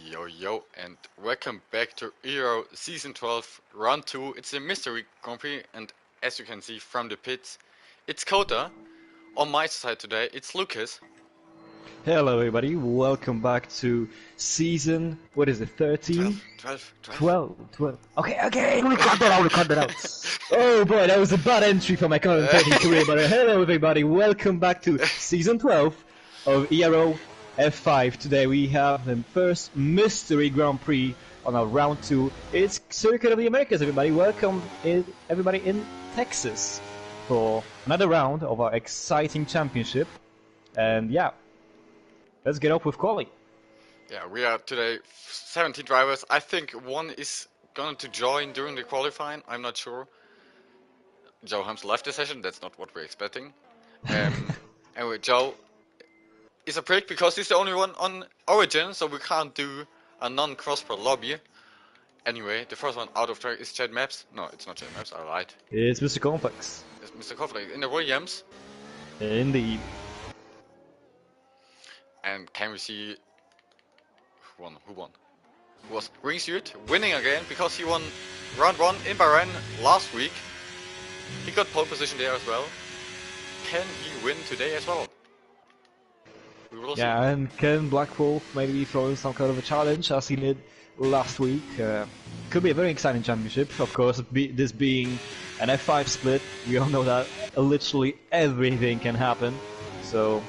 Yo yo, and welcome back to Ero Season 12 Round 2. It's a mystery Grand Prix, and as you can see from the pits, it's Kota. On my side today, it's Lucas. Hello everybody, welcome back to season, what is it, 13? 12. Okay, we cut that out. Oh boy, that was a bad entry for my commentating career, but hello everybody, welcome back to season 12 of Ero F5. Today we have the first mystery Grand Prix on our round 2. It's Circuit of the Americas, everybody. Welcome everybody in Texas for another round of our exciting championship. And yeah, let's get up with quali. Yeah, we are today 17 drivers. I think one is going to join during the qualifying. I'm not sure. Joe Hams left the session. That's not what we're expecting. Anyway, Joe is a prick because he's the only one on Origin, so we can't do a non-cross-pro lobby. Anyway, the first one out of track is Chad Maps. No, it's not Chad Maps, I lied. It's Mr. Complex. It's Mr. Complex in the Williams. Indeed. And can we see who won? Who was Ringsuit winning again because he won round 1 in Bahrain last week. He got pole position there as well. Can he win today as well? We will see. And can Black Wolf maybe throw in some kind of a challenge as he did last week? Could be a very exciting championship. Of course, this being an F5 split, we all know that literally everything can happen. So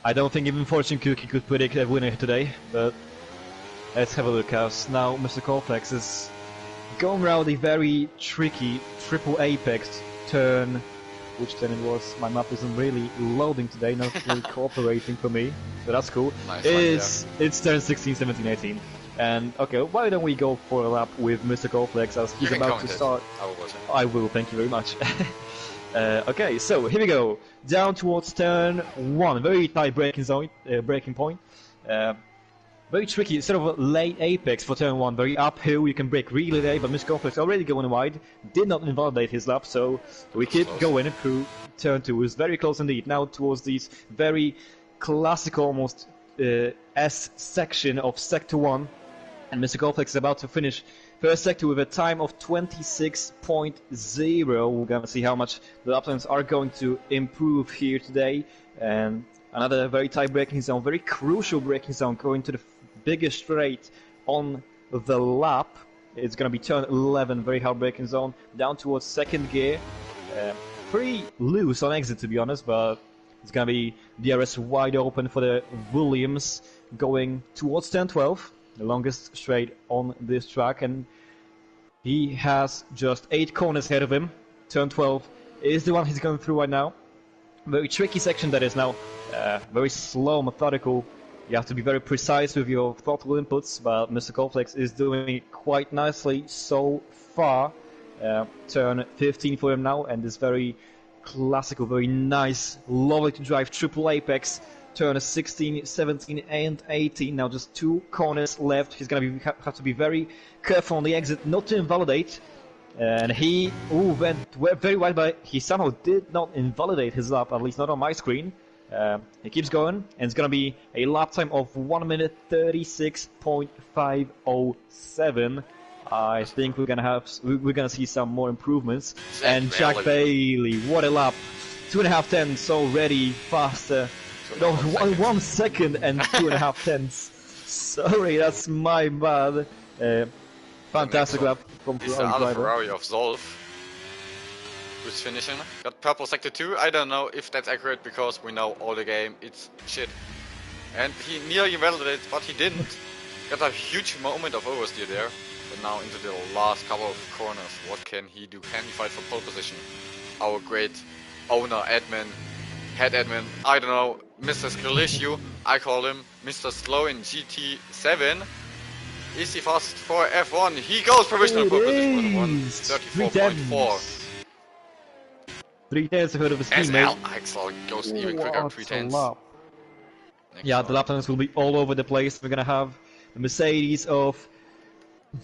I don't think even Fortune Cookie could predict a winner today, but let's have a look as now Mr. Complex is going around a very tricky triple apex turn. Which turn it was? My map isn't really loading today, not really cooperating for me, so that's cool. Nice it's turn 16, 17, 18. And okay, why don't we go for a lap with Mr. Complex as he's about to start. I will, thank you very much. Okay, so here we go. Down towards turn 1, very tight braking zone, braking point. Very tricky, sort of a late apex for turn 1, very uphill, you can brake really late, but Mr. Complex already going wide, did not invalidate his lap, so we keep going through turn 2. It's very close indeed, now towards these very classical almost S section of Sector 1, and Mr. Complex is about to finish first sector with a time of 26.0. We're gonna see how much the lap times are going to improve here today, and another very tight braking zone, very crucial braking zone, going to the biggest straight on the lap. It's gonna be turn 11, very hard braking zone, down towards second gear. Pretty loose on exit to be honest, but it's gonna be DRS wide open for the Williams going towards turn 12, the longest straight on this track, and he has just 8 corners ahead of him. Turn 12 is the one he's going through right now. Very tricky section that is now, very slow, methodical. You have to be very precise with your throttle inputs, but Mr. Complex is doing it quite nicely so far. Turn 15 for him now, and this very classical, very nice, lovely to drive triple apex. Turn 16, 17, and 18. Now just 2 corners left. He's gonna have to be very careful on the exit, not to invalidate. And he went very wide, but he somehow did not invalidate his lap, at least not on my screen. He keeps going, and it's gonna be a lap time of 1 minute 36.507. I think we're gonna see some more improvements. And Jack Bailey, what a lap! 2.5 tenths already faster. No, 1 second and 2.5 tenths. Sorry, that's my bad. Fantastic lap from Ferrari driver. Ferrari of Zolf, who's finishing. Got purple sector 2. I don't know if that's accurate because we know all the game it's shit. And he nearly validated, but he didn't. Got a huge moment of oversteer there. But now into the last couple of corners, what can he do? Can he fight for pole position? Our great owner, admin, head admin, I don't know, Mr. Skrilishu, I call him Mr. Slow in GT7. Is he fast for F1? He goes provisional pole position for 34.4. 3 tenths ahead of his teammate. Axel goes even quicker, 3 tenths. Yeah, the lap times will be all over the place. We're gonna have the Mercedes of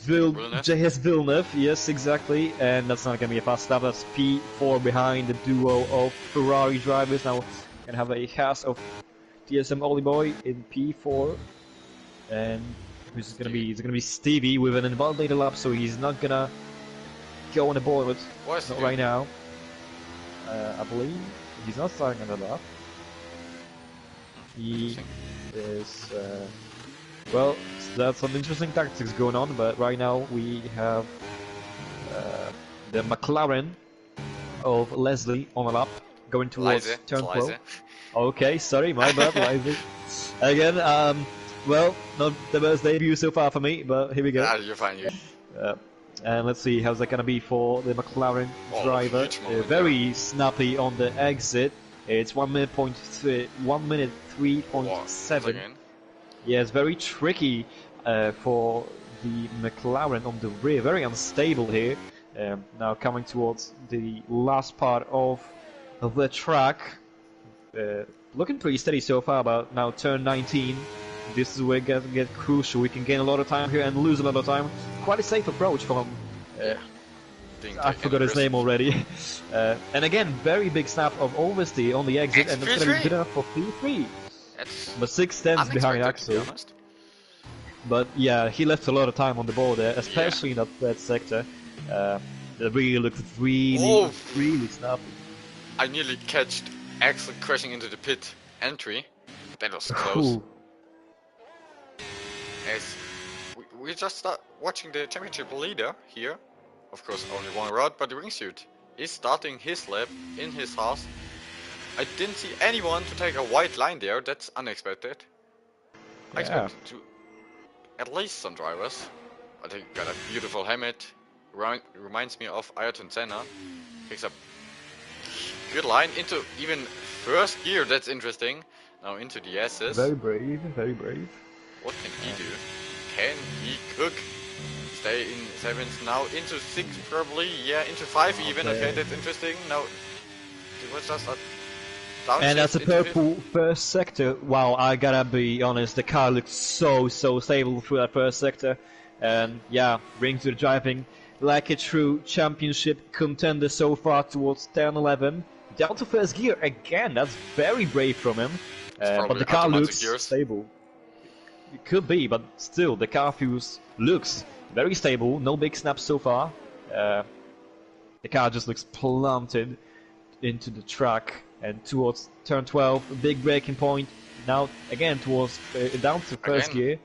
JS Villeneuve, yes, exactly, and that's not gonna be a fast lap. That's P4 behind the duo of Ferrari drivers. Now, gonna have a Haas of TSM Oliboy in P4. and who's gonna be? It's gonna be Stevie with an invalidated lap, so he's not gonna go on the board. Not right now. I believe he's not starting on the lap. He is. Well, that's some interesting tactics going on, but right now we have the McLaren of Leslie on the lap, going towards turn 12. Okay, sorry, my bad, Leslie. Again, well, not the best debut so far for me, but here we go. You're fine. And let's see how's that gonna be for the McLaren driver. Very snappy on the exit. It's 1 minute 3.7. Yeah, it's very tricky for the McLaren on the rear. Very unstable here. Now coming towards the last part of the track. Looking pretty steady so far, but now turn 19. This is where it gets crucial. We can gain a lot of time here and lose a lot of time. Quite a safe approach from... I forgot his name already. And again, very big snap of oversteer on the exit, and it's going to be good enough for P3. But 6 tenths behind Axel. But yeah, he left a lot of time on the board there, especially in that third sector. It really looked really snappy. I nearly catched Axel crashing into the pit entry. That was close. As we just start watching the championship leader here. Of course, only one route, but the wingsuit is starting his lap in his house. I didn't see anyone to take a white line there. That's unexpected. I expected to at least some drivers. But he got a beautiful helmet. Reminds me of Ayrton Senna. Picks up good line into even first gear. That's interesting. Now into the S's. Very brave, very brave. What can he do? Can he cook? Stay in 7th now into 6 probably. Yeah, into 5 even. Okay, that's interesting. Now it was just a downshift. And that's a purple first sector. Wow, I gotta be honest. The car looks so stable through that first sector. And yeah, brings to the driving like a true championship contender so far towards 10-11. Down to first gear again. That's very brave from him. But the car looks stable. It could be, but still, the car looks very stable. No big snaps so far. The car just looks plummeted into the track and towards turn 12, a big braking point. Now again towards down to first gear.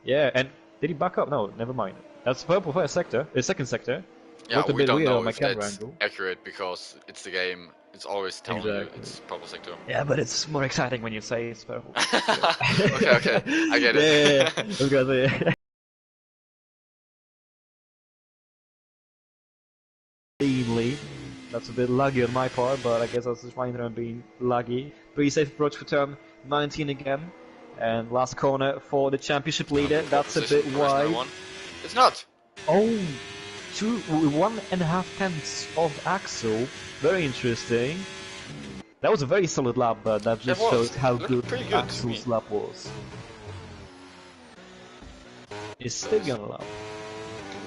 Yeah, and did he back up? No, never mind. That's purple first sector, second sector. Yeah, we don't know if that's accurate because it's the game. It's always telling you it's purple sector. Yeah, but it's more exciting when you say it's purple. okay, I get it. I was gonna say. Cleanly. That's a bit laggy on my part, but I guess I was just fine on being laggy. Pretty safe approach for turn 19 again. And last corner for the championship leader. That's a bit wide. It's not! Oh! 1.5 tenths of Axel. Very interesting. That was a very solid lap, but that just shows how good Axel's lap was. Is Stevie on a lap?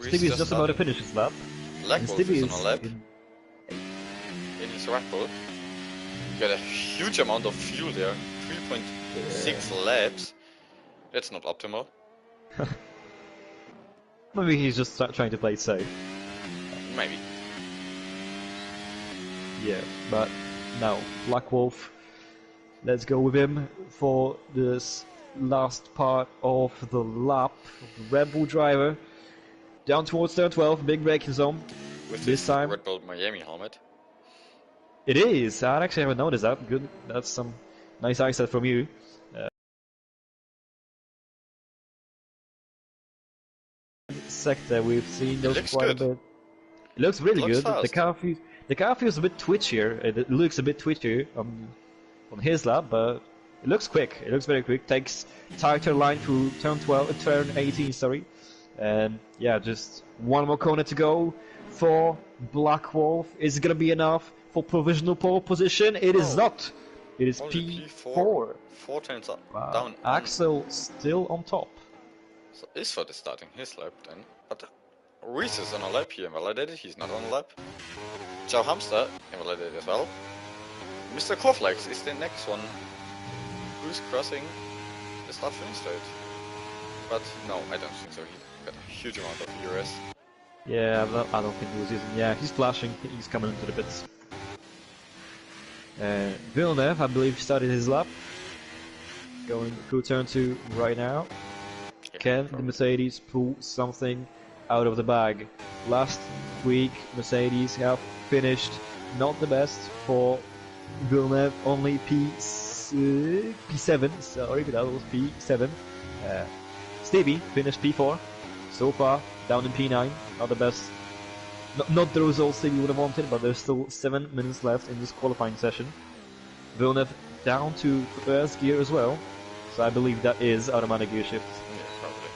Stevie is just about to finish his lap. Stevie is on a lap. In his Red Bull. You got a huge amount of fuel there. 3.6 laps. That's not optimal. Maybe he's just trying to play it safe. Maybe. Yeah, but no. Black Wolf. Let's go with him for this last part of the lap. The Red Bull driver. Down towards turn 12, big braking zone. With this time. Red Bull Miami helmet. It is. I actually haven't noticed that. Good. That's some nice eyesight from you. Sector we've seen those quite a bit. It looks really good. The car feels a bit twitchier. It looks a bit twitchier on his lap, but it looks quick. It looks very quick. Takes tighter line through turn 18. Sorry, and yeah, just one more corner to go for Black Wolf. Is it gonna be enough for provisional pole position? It is not. It is P4. 4 turns up. Wow. Down. Axel still on top. So Isford is starting his lap then, but Reese is on a lap here, invalidated, he's not on a lap. Joe Hamster, invalidated as well. Mr. Corflex is the next one who's crossing the start finish straight. but no, I don't think so. He got a huge amount of ERS. Yeah, I don't think he was using. Yeah, he's flashing. He's coming into the pits. Villeneuve, I believe, started his lap. Going through turn 2 right now. Yeah, Can the Mercedes pull something out of the bag? Last week, Mercedes have finished not the best for Villeneuve, only P7, sorry, that was P7. Stevie finished P4, so far down in P9, not the best. Not the results Stevie would have wanted, but there's still 7 minutes left in this qualifying session. Villeneuve down to first gear as well, so I believe that is automatic gear shift. Yeah, probably.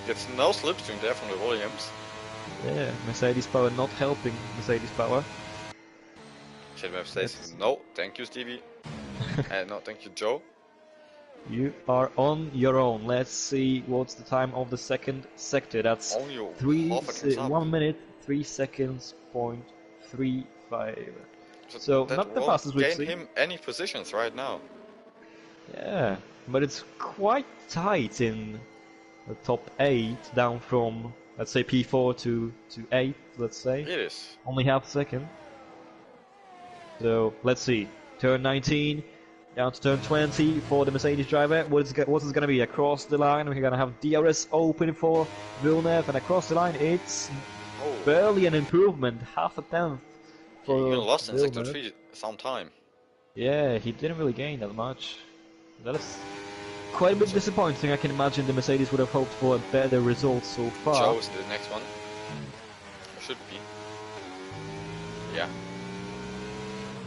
Gets no slipstream there from the Williams. Yeah, Mercedes power not helping Mercedes power. Shadowmap says, no, thank you, Stevie. No, thank you, Joe. You are on your own. Let's see what's the time of the second sector. That's 1 minute, 3 seconds, .35. So not the fastest we've seen. Gain him any positions right now. Yeah, but it's quite tight in the top 8, down from, let's say, P4 to 8, let's say. It is. Only half a second. So, let's see. Turn 19, down to turn 20 for the Mercedes driver. What is going to be? Across the line, we're going to have DRS open for Villeneuve, and across the line, it's barely an improvement, half a tenth. He lost in sector 3 some time. Yeah, he didn't really gain that much. That is quite a bit disappointing. I can imagine the Mercedes would have hoped for a better result so far. Joe's the next one. Should be. Yeah.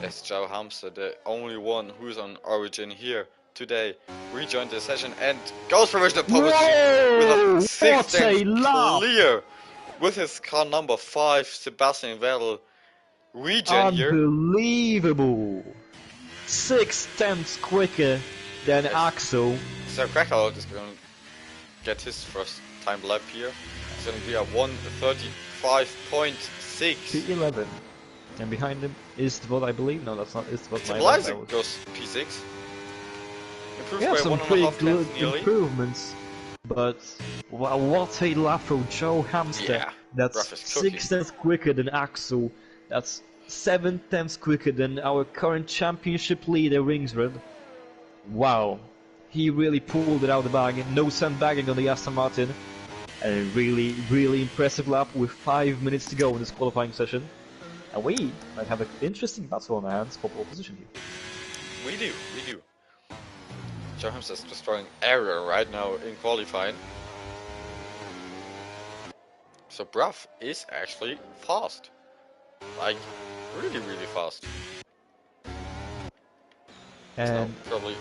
That's Joe Hamster, the only one who's on Origin here today. Rejoined the session and goes for the position with a 6 clear with his car number 5, Sebastian Vettel. Regen here. Unbelievable! 6 tenths quicker than Axel. So Krakow is going to get his first time lap here. It's going to be a 1:35.6. P11. And behind him is what I believe. No, that's not Istvan. Leipzig goes P6. Improved by some 1.5 pretty good nearly. improvements. But wow, what a lap from Joe Hamster. Yeah, that's 6 tenths quicker than Axel. That's 7 tenths quicker than our current championship leader, Ringsred. Wow. He really pulled it out of the bag. No sandbagging on the Aston Martin. And a really, really impressive lap with 5 minutes to go in this qualifying session. And we might have an interesting battle on our hands for pole position here. We do. Joe Hamster's destroying Ero right now in qualifying. So Bruff is actually fast. Like, really, really fast. And so probably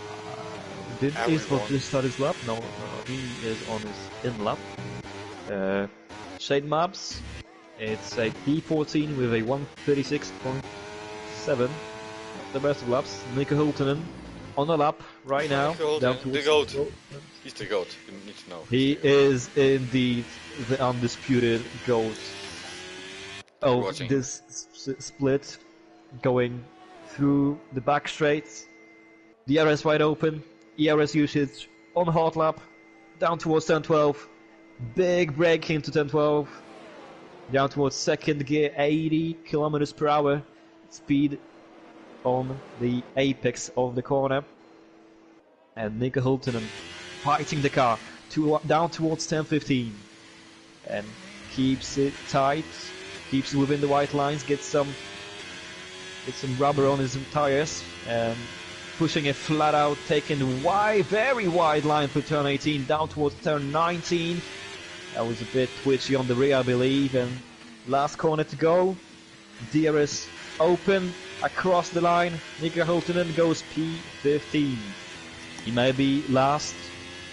did Istvan just start his lap? No, he is on his in lap. Shade maps. It's a P14 with a 1:36.7. The best of laps. Nico Hultinen on the lap right now. Down the GOAT. He's the GOAT. You need to know. He is indeed the undisputed GOAT of this split, going through the back straight. DRS wide open. ERS usage on the hard lap. Down towards turn 12. Big break into turn 12. Down towards second gear, 80 kilometers per hour speed on the apex of the corner. And Nico Hultinen fighting the car down towards 10-15. And keeps it tight, keeps it within the white lines, gets some rubber on his tires, and pushing it flat out, taking the very wide line for turn 18, down towards turn 19. That was a bit twitchy on the rear, I believe, and last corner to go. DRS open, across the line. Nico Hultinen goes P15. He may be last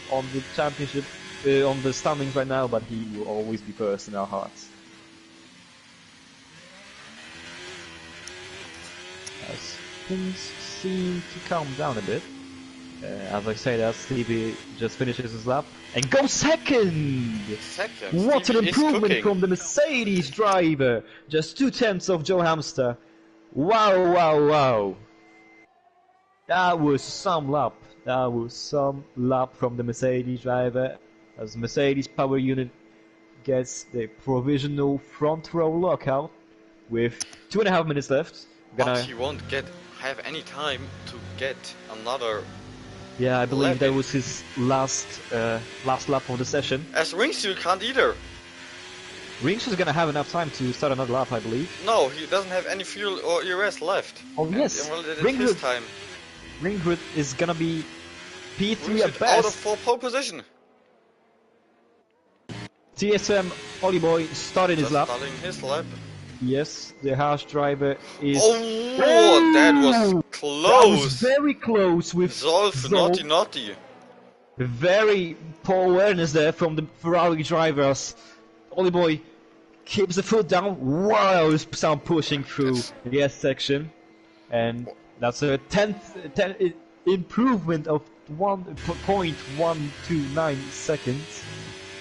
on the championship, on the standings right now, but he will always be first in our hearts. As things seem to calm down a bit. As I say that, Stevie just finishes his lap and goes second! What an improvement from the Mercedes driver! Just 2 tenths of Joe Hamster. Wow. That was some lap. That was some lap from the Mercedes driver. as Mercedes power unit gets the provisional front row lockout with 2.5 minutes left. But he won't have any time to get another. Yeah, I believe that was his last lap of the session. As Ringsu can't either. Ringsu is gonna have enough time to start another lap, I believe. No, he doesn't have any fuel or ERS left. Oh yes, Ringwood is gonna be P3 at best. Out of pole position. TSM Oliboy started his lap. Starting his lap. Yes, the harsh driver is... Oh, that was close! That was very close with Zolf. Naughty. Very poor awareness there from the Ferrari drivers. Oliboy keeps the foot down while he's pushing through the S section. And that's a 10th improvement of 1.129 seconds.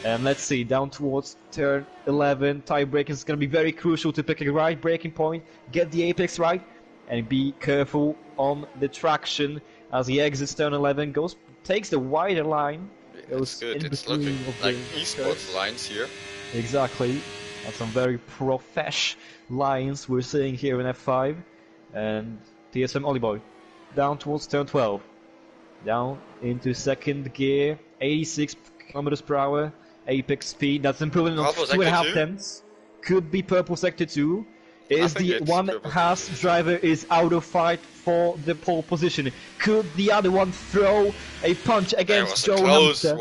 And let's see, down towards turn 11, tie braking is going to be very crucial to pick a right braking point, get the apex right, and be careful on the traction as he exits turn 11, takes the wider line. It's good, it's looking like esports lines here. Exactly, and some very profesh lines we're seeing here in F5. And TSM Oliboy, down towards turn 12, down into second gear, 86 kilometers per hour. Apex speed, that's improving of 2.5 tenths. Could be purple sector 2. Is the one Haas driver is out of fight for the pole position? Could the other one throw a punch against Joe Hamster?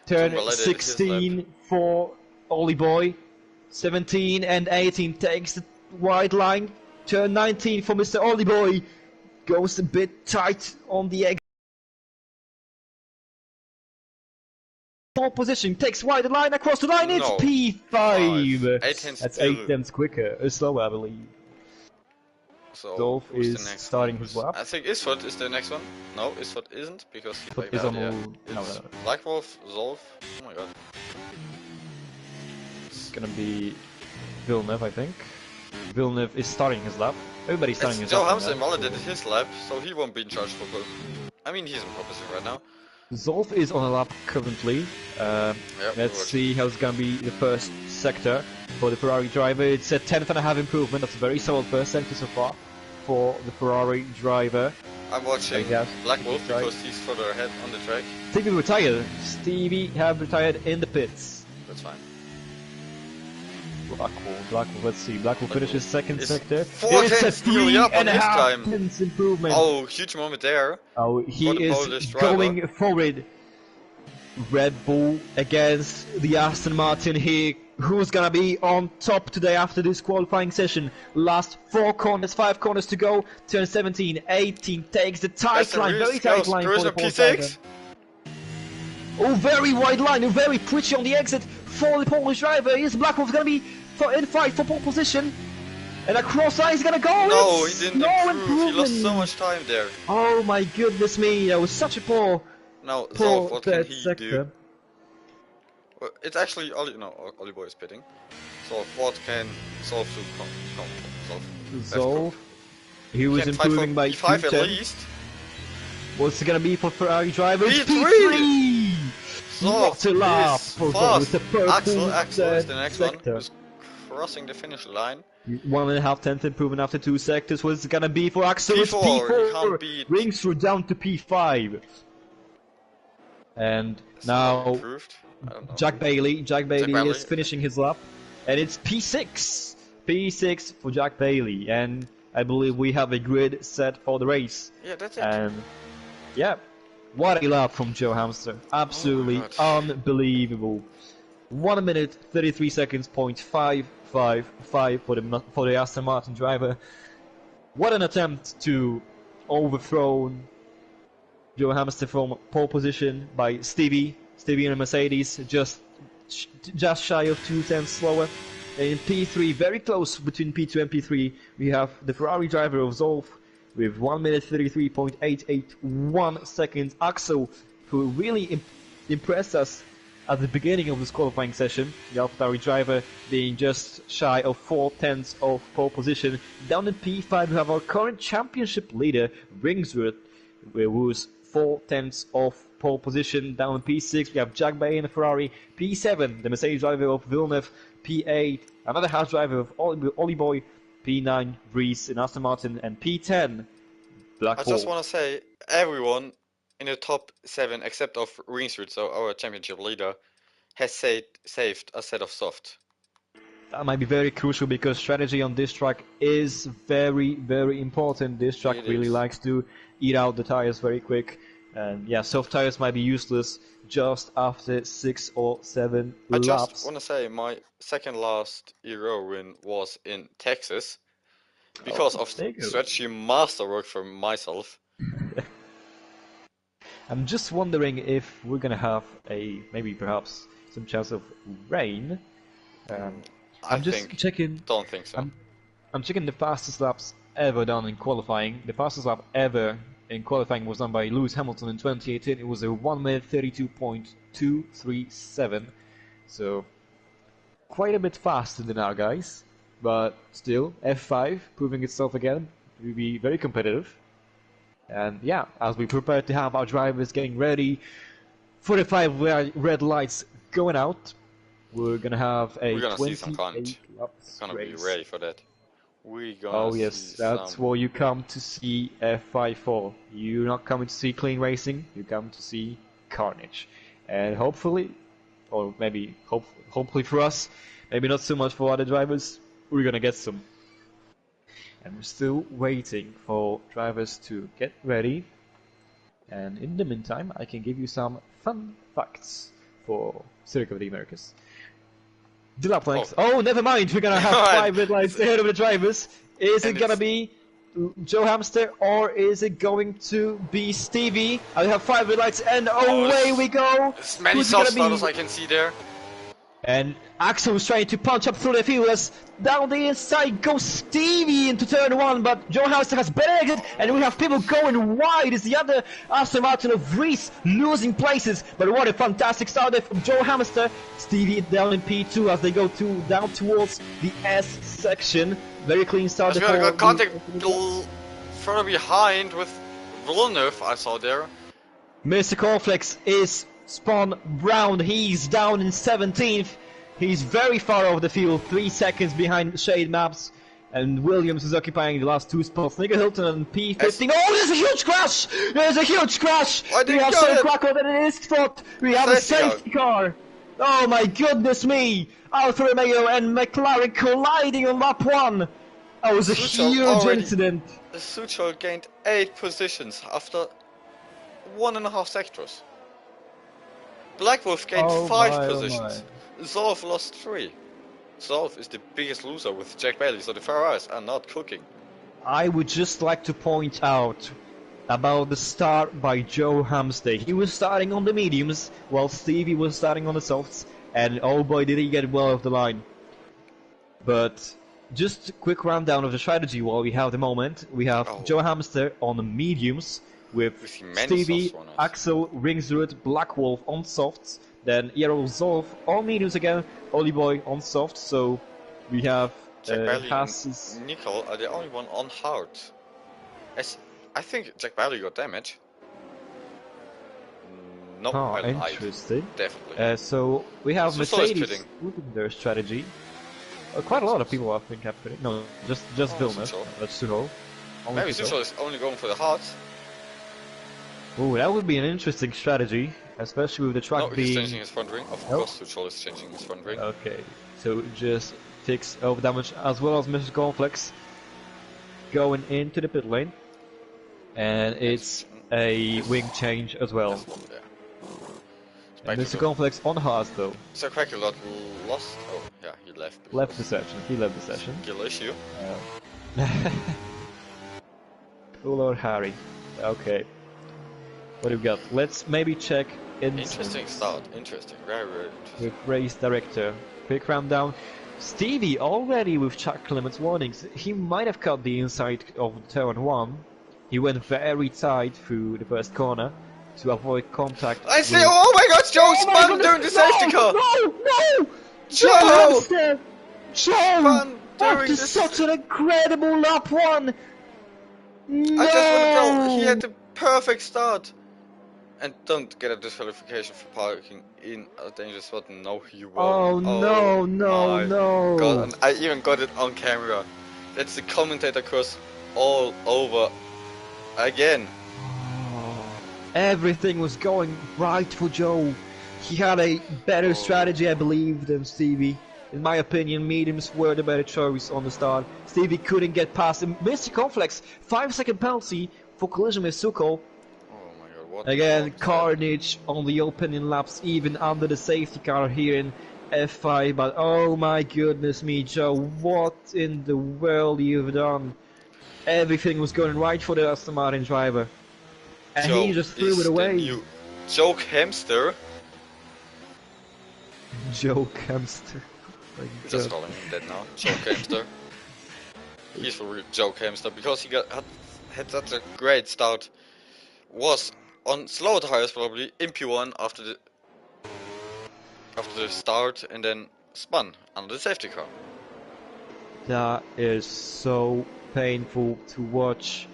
Turn 16 for Oliboy. 17 and 18 takes the wide line. Turn 19 for Mr. Oliboy. Goes a bit tight on the exit. Pole position, takes wide line across the line, it's P5! That's 8 tenths quicker, slower I believe. So Zolf is starting his lap. I think Isford is the next one. No, Isford isn't, because he's like is that, no. Black Wolf, Zolf, oh my god. It's gonna be Villeneuve, I think. Villeneuve is starting his lap. Everybody's starting his lap. Joe Hamster validated his lap, so he won't be in charge for pole. I mean, he's in pole position right now. Zolf is on a lap currently. Let's see how it's gonna be the first sector for the Ferrari driver. It's a 10.5 improvement. That's a very solid first sector so far for the Ferrari driver. I'm watching Black Wolf because he's further ahead on the track. Stevie retired. Stevie have retired in the pits. That's fine. Black Wolf, let's see. Black Wolf finishes second sector. It's a 3.5 tenths improvement. Oh, huge moment there. Oh, he is going forward. Red Bull against the Aston Martin here. Who's gonna be on top today after this qualifying session? Last 4 corners, 5 corners to go. Turn 17, 18 takes the tight line, very tight line for the P6. Oh, very wide line, very pretty on the exit for the Polish driver. Here's Black Wolf gonna be in fight for pole position. And across line is gonna go. No, he didn't improve. He lost so much time there. Oh my goodness me, that was such a poor. Now, Zolf, what can he do? Well, it's actually Oliboy is pitting. So what can Zolf do? Zolf. He was improving by P5 at least. What's it gonna be for Ferrari driver? P3! What a lap for fast. Axel is the next one. Who's crossing the finish line. 1.5 tenths improvement after 2 sectors. What's it gonna be for Axel? P4. Rings through down to P5. And now Jack Bailey is finishing his lap, and it's P6. P6 for Jack Bailey, and I believe we have a grid set for the race. Yeah, that's it. And yeah, what a lap from Joe Hamster! Absolutely unbelievable. 1 minute 33 seconds. .555 for the Aston Martin driver. What an attempt to overthrow Joe Hamster from pole position by Stevie in a Mercedes, just shy of 2 tenths slower. And in P3, very close between P2 and P3, we have the Ferrari driver of Zolf with 1 minute 33.881 seconds. Axel, who really impressed us at the beginning of this qualifying session, the AlphaTauri driver being just shy of 4 tenths of pole position. Down in P5, we have our current championship leader, Ringsworth, who's 4 tenths of pole position. Down in P6 we have Jack Bay in the Ferrari. P7 the Mercedes driver of Villeneuve. P8 another Haas driver of Ollie Boy. P9 Reese in Aston Martin, and P10 Black I Hole. just want to say everyone in the top 7 except of Ringsrud, so our championship leader, has saved a set of soft. That might be very crucial because strategy on this track is very, very important. This track really likes to eat out the tires very quick. And yeah, soft tires might be useless just after 6 or 7 laps. I just want to say my second last Ero win was in Texas because of strategy masterwork from myself. I'm just wondering if we're gonna have perhaps some chance of rain. I'm just checking. Don't think so. I'm checking the fastest laps ever done in qualifying. The fastest lap ever in qualifying was done by Lewis Hamilton in 2018. It was a 1 minute 32.237. So quite a bit faster than our guys, but still F5 proving itself again to be very competitive. And yeah, as we prepare to have our drivers getting ready for the 5 red lights going out, we're gonna have a 28 laps gonna race. Be ready for that. Oh yes, that's what you come to see F5 for. You're not coming to see clean racing, you come to see carnage. And hopefully, or maybe hopefully for us, maybe not so much for other drivers, we're gonna get some. And we're still waiting for drivers to get ready. And in the meantime, I can give you some fun facts for Circuit of the Americas. The lap length. Oh, never mind. We're gonna have 5 red lights ahead of the drivers. Is it gonna be Joe Hamster or is it going to be Stevie? I have 5 red lights and away we go. As many soft starters I can see there. And Axel was trying to punch up through the field as down the inside goes Stevie into turn 1, but Joe Hamster has better exit, and we have people going wide as the other Aston Martin of Reese losing places. But what a fantastic start there from Joe Hamster. Stevie down in P2 as they go down towards the S section. Very clean start. We got contact further behind with Villeneuve, I saw there. Mr. Cornflakes is spun round. He's down in 17th. He's very far over the field, 3 seconds behind Shade Maps, and Williams is occupying the last 2 spots. Nico Hilton and P15. Oh, there's a huge crash! There's a huge crash! We have Sam Crackle in his spot. We have a safety car. Oh my goodness me! Alfa Romeo and McLaren colliding on lap 1. That was a huge incident. The Suchol gained 8 positions after 1.5 sectors. Black Wolf gained 5 positions. Zolf lost 3. Zolf is the biggest loser with Jack Bailey, so the Ferraris are not cooking. I would just like to point out about the start by Joe Hamster. He was starting on the mediums, while Stevie was starting on the softs, and oh boy did he get well off the line. But just a quick rundown of the strategy while we have the moment. We have Joe Hamster on the mediums, with Stevie, Axel, Ringsrud, Black Wolf on softs, then Ero Zolf on mediums again, Ollie Boy on softs, so we have Haas. Nicole are the only one on hard. I think Jack Bailey got damage. No, interesting. Definitely. So we have Mercedes moving their strategy. Quite a lot of people I think have pitting. No, just Villeneuve. That's Suchol. Maybe Suchol is only going for the hards. Ooh, that would be an interesting strategy, especially with the track being... he's changing his front ring. Of course, Suchol is changing his front ring. Okay, so just takes over damage as well as Mr. Cornflakes going into the pit lane. And it's a wing change as well. And Mr. Cornflakes on hard though. So Quackulot lost... Oh, yeah, he left. Left the session. He left the session. Skill issue. Cool Lord Harry. Okay. What do we got? Let's maybe check Interesting start. Interesting. Very, very interesting. With race director. Quick rundown. Stevie already with track limits warnings. He might have cut the inside of turn 1. He went very tight through the first corner to avoid contact. I see! Oh my god, Joe spun during the safety car! No! Joe! Joe! After such an incredible lap 1! No! I just want to tell, he had the perfect start. And don't get a disqualification for parking in a dangerous spot. No, you won't. Oh no, no, my no. God. And I even got it on camera. That's the commentator curse all over again. Everything was going right for Joe. He had a better strategy, I believe, than Stevie. In my opinion, mediums were the better choice on the start. Stevie couldn't get past him. Mr. Complex, 5-second penalty for collision with Suko. What again, carnage on the opening laps, even under the safety car here in F5. But oh my goodness me, Joe, what in the world you've done? Everything was going right for the Aston Martin driver. And Joe he just threw it away. You joke hamster. Joke hamster. Just calling him that now. Joke hamster. He's for real joke hamster because he had such a great start. Was on slow tires probably in P1 after the start and then spun under the safety car. That is so painful to watch.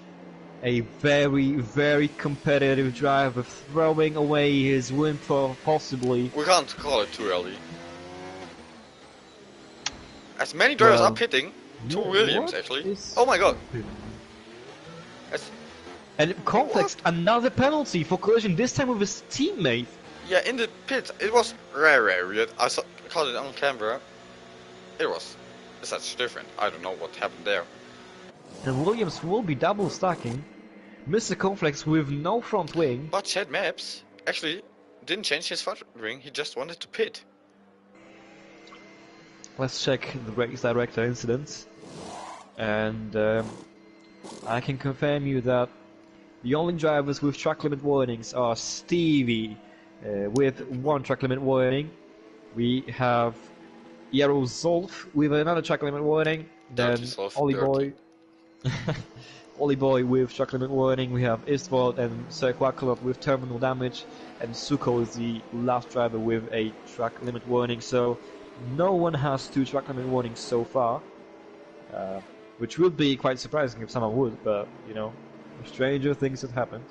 A very, very competitive driver throwing away his win possibly. We can't call it too early. As many drivers are pitting, two Williams actually. Oh my God. And Complex, another penalty for collision, this time with his teammate. Yeah, in the pit, it was very weird. I caught it on camera. It was such different. I don't know what happened there. And Williams will be double stacking. Mr. Complex with no front wing. But Chad Maps actually didn't change his front wing, he just wanted to pit. Let's check the race director incidents. And I can confirm you that the only drivers with track limit warnings are Stevie with one track limit warning. We have Ero F5 with another track limit warning. Then Ollie Boy. Ollie Boy with track limit warning. We have S12 and Quackalot with terminal damage. And Suko is the last driver with a track limit warning. So no one has two track limit warnings so far. Which would be quite surprising if someone would, but you know, stranger things have happened.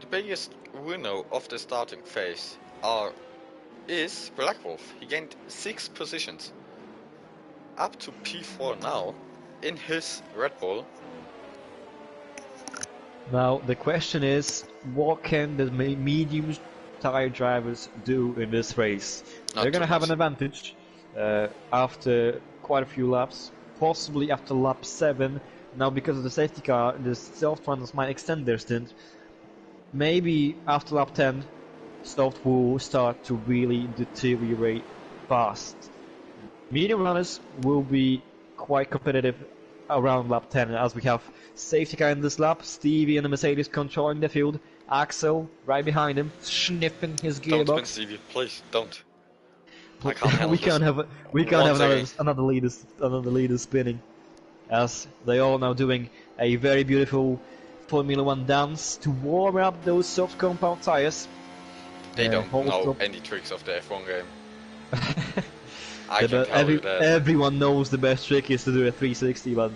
The biggest winner of the starting phase is Black Wolf. He gained 6 positions, up to P4 now, in his Red Bull. Now the question is, what can the medium tire drivers do in this race? They're gonna have an advantage after quite a few laps, possibly after lap 7. Now because of the safety car, the self-runners might extend their stint. Maybe after lap 10, stuff will start to really deteriorate fast. Medium runners will be quite competitive around lap 10, as we have safety car in this lap, Stevie and the Mercedes controlling the field, Axel right behind him, sniffing his gearbox. Don't spin, Stevie, please, don't. I can't handle we can't have another leader spinning, as they all now doing a very beautiful Formula 1 dance to warm up those soft compound tires. They don't know any tricks of the F1 game. I can tell you that. Everyone knows the best trick is to do a 360, but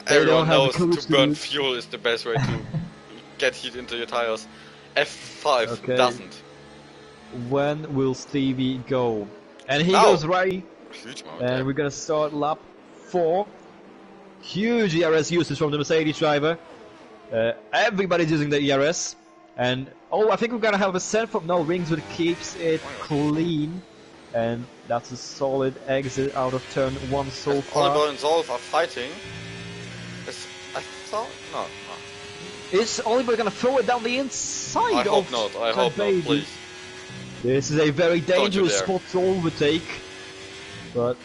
everyone knows to burn fuel is the best way to get heat into your tires. F5 doesn't. When will Stevie go? And he goes right. Huge moment, and we're gonna start lap 4. Huge ERS usage from the Mercedes driver. Everybody's using the ERS. And I think we're gonna have a set from rings, which keeps it clean. And that's a solid exit out of turn 1 so far. Oliver and Zolf are fighting. I thought no. Is Oliver gonna throw it down the inside? I hope not. I hope not. Please. This is a very dangerous spot to overtake, but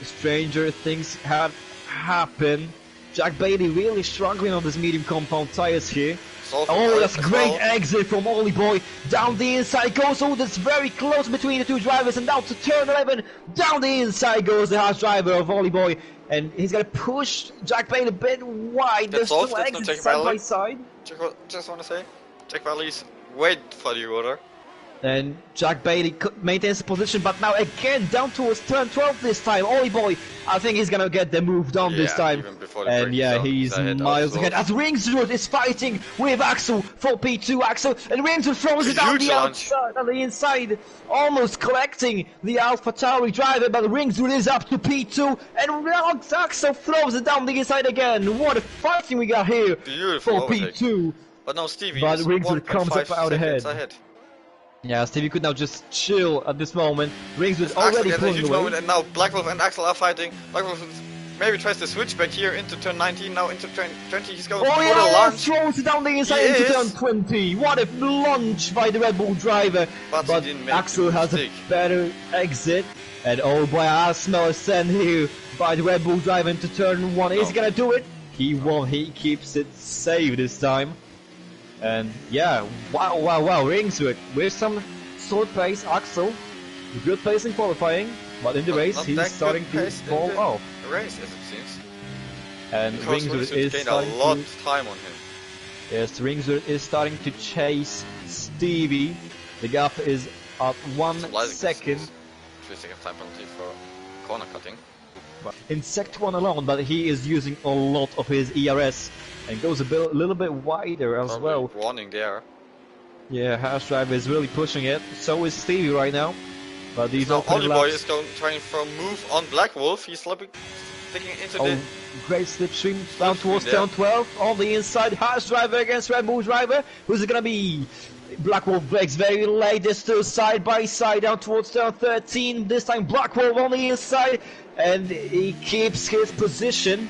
stranger things have happened. Jack Bailey really struggling on this medium compound tires here. That's great exit from Ollie Boy. Down the inside goes. That's very close between the two drivers, and down to turn 11. Down the inside goes the harsh driver of Ollie Boy, and he's gonna push Jack Bailey a bit wide. There's two exits side by side. Just wanna say, Jack Bailey's wait for the order. And Jack Bailey maintains the position, but now again down towards turn 12 this time. Ollie Boy, I think he's gonna get the move done this time. Even before the And yeah, he's miles ahead. As Ringswood is fighting with Axel for P2. Axel and Ringswood throws it down the outside, on the inside, almost collecting the Alpha Tauri driver. But Ringswood is up to P2, and Axel throws it down the inside again. What a fighting we got here for P2. But now Stevie but is Ringswood comes up out ahead. ahead. Yeah, Stevie could now just chill at this moment. Ringswood already pulling away. Moment, and now Black Wolf and Axel are fighting. Black Wolf maybe tries to switch back here into turn 19, now into turn 20. He's going for the launch. Throws it down the inside into turn 20. What a launch by the Red Bull driver. But Axel has a better exit. And oh boy, I smell a send here by the Red Bull driver into turn 1. Is he gonna do it? He won't. He keeps it safe this time. And yeah, wow, Ringswood with some short pace. Axel, good pace in qualifying, but in the race he's starting to fall off. The race, as it seems. And Ringswood is starting a lot of time on him. Yes, Ringswood is starting to chase Stevie. The gap is at 1 second. 3 second time penalty for corner cutting. In Sect 1 alone, but he is using a lot of his ERS. And goes a little bit wider as well. Warning there. Yeah, Haas Driver is really pushing it. So is Stevie right now. But these Ollie Boy is trying for a move on Black Wolf. He's slipping into the... great slipstream down towards turn 12. On the inside, Haas Driver against Red Bull Driver. Who's it gonna be? Black Wolf breaks very late. They're still side by side down towards turn 13. This time Black Wolf on the inside. And he keeps his position.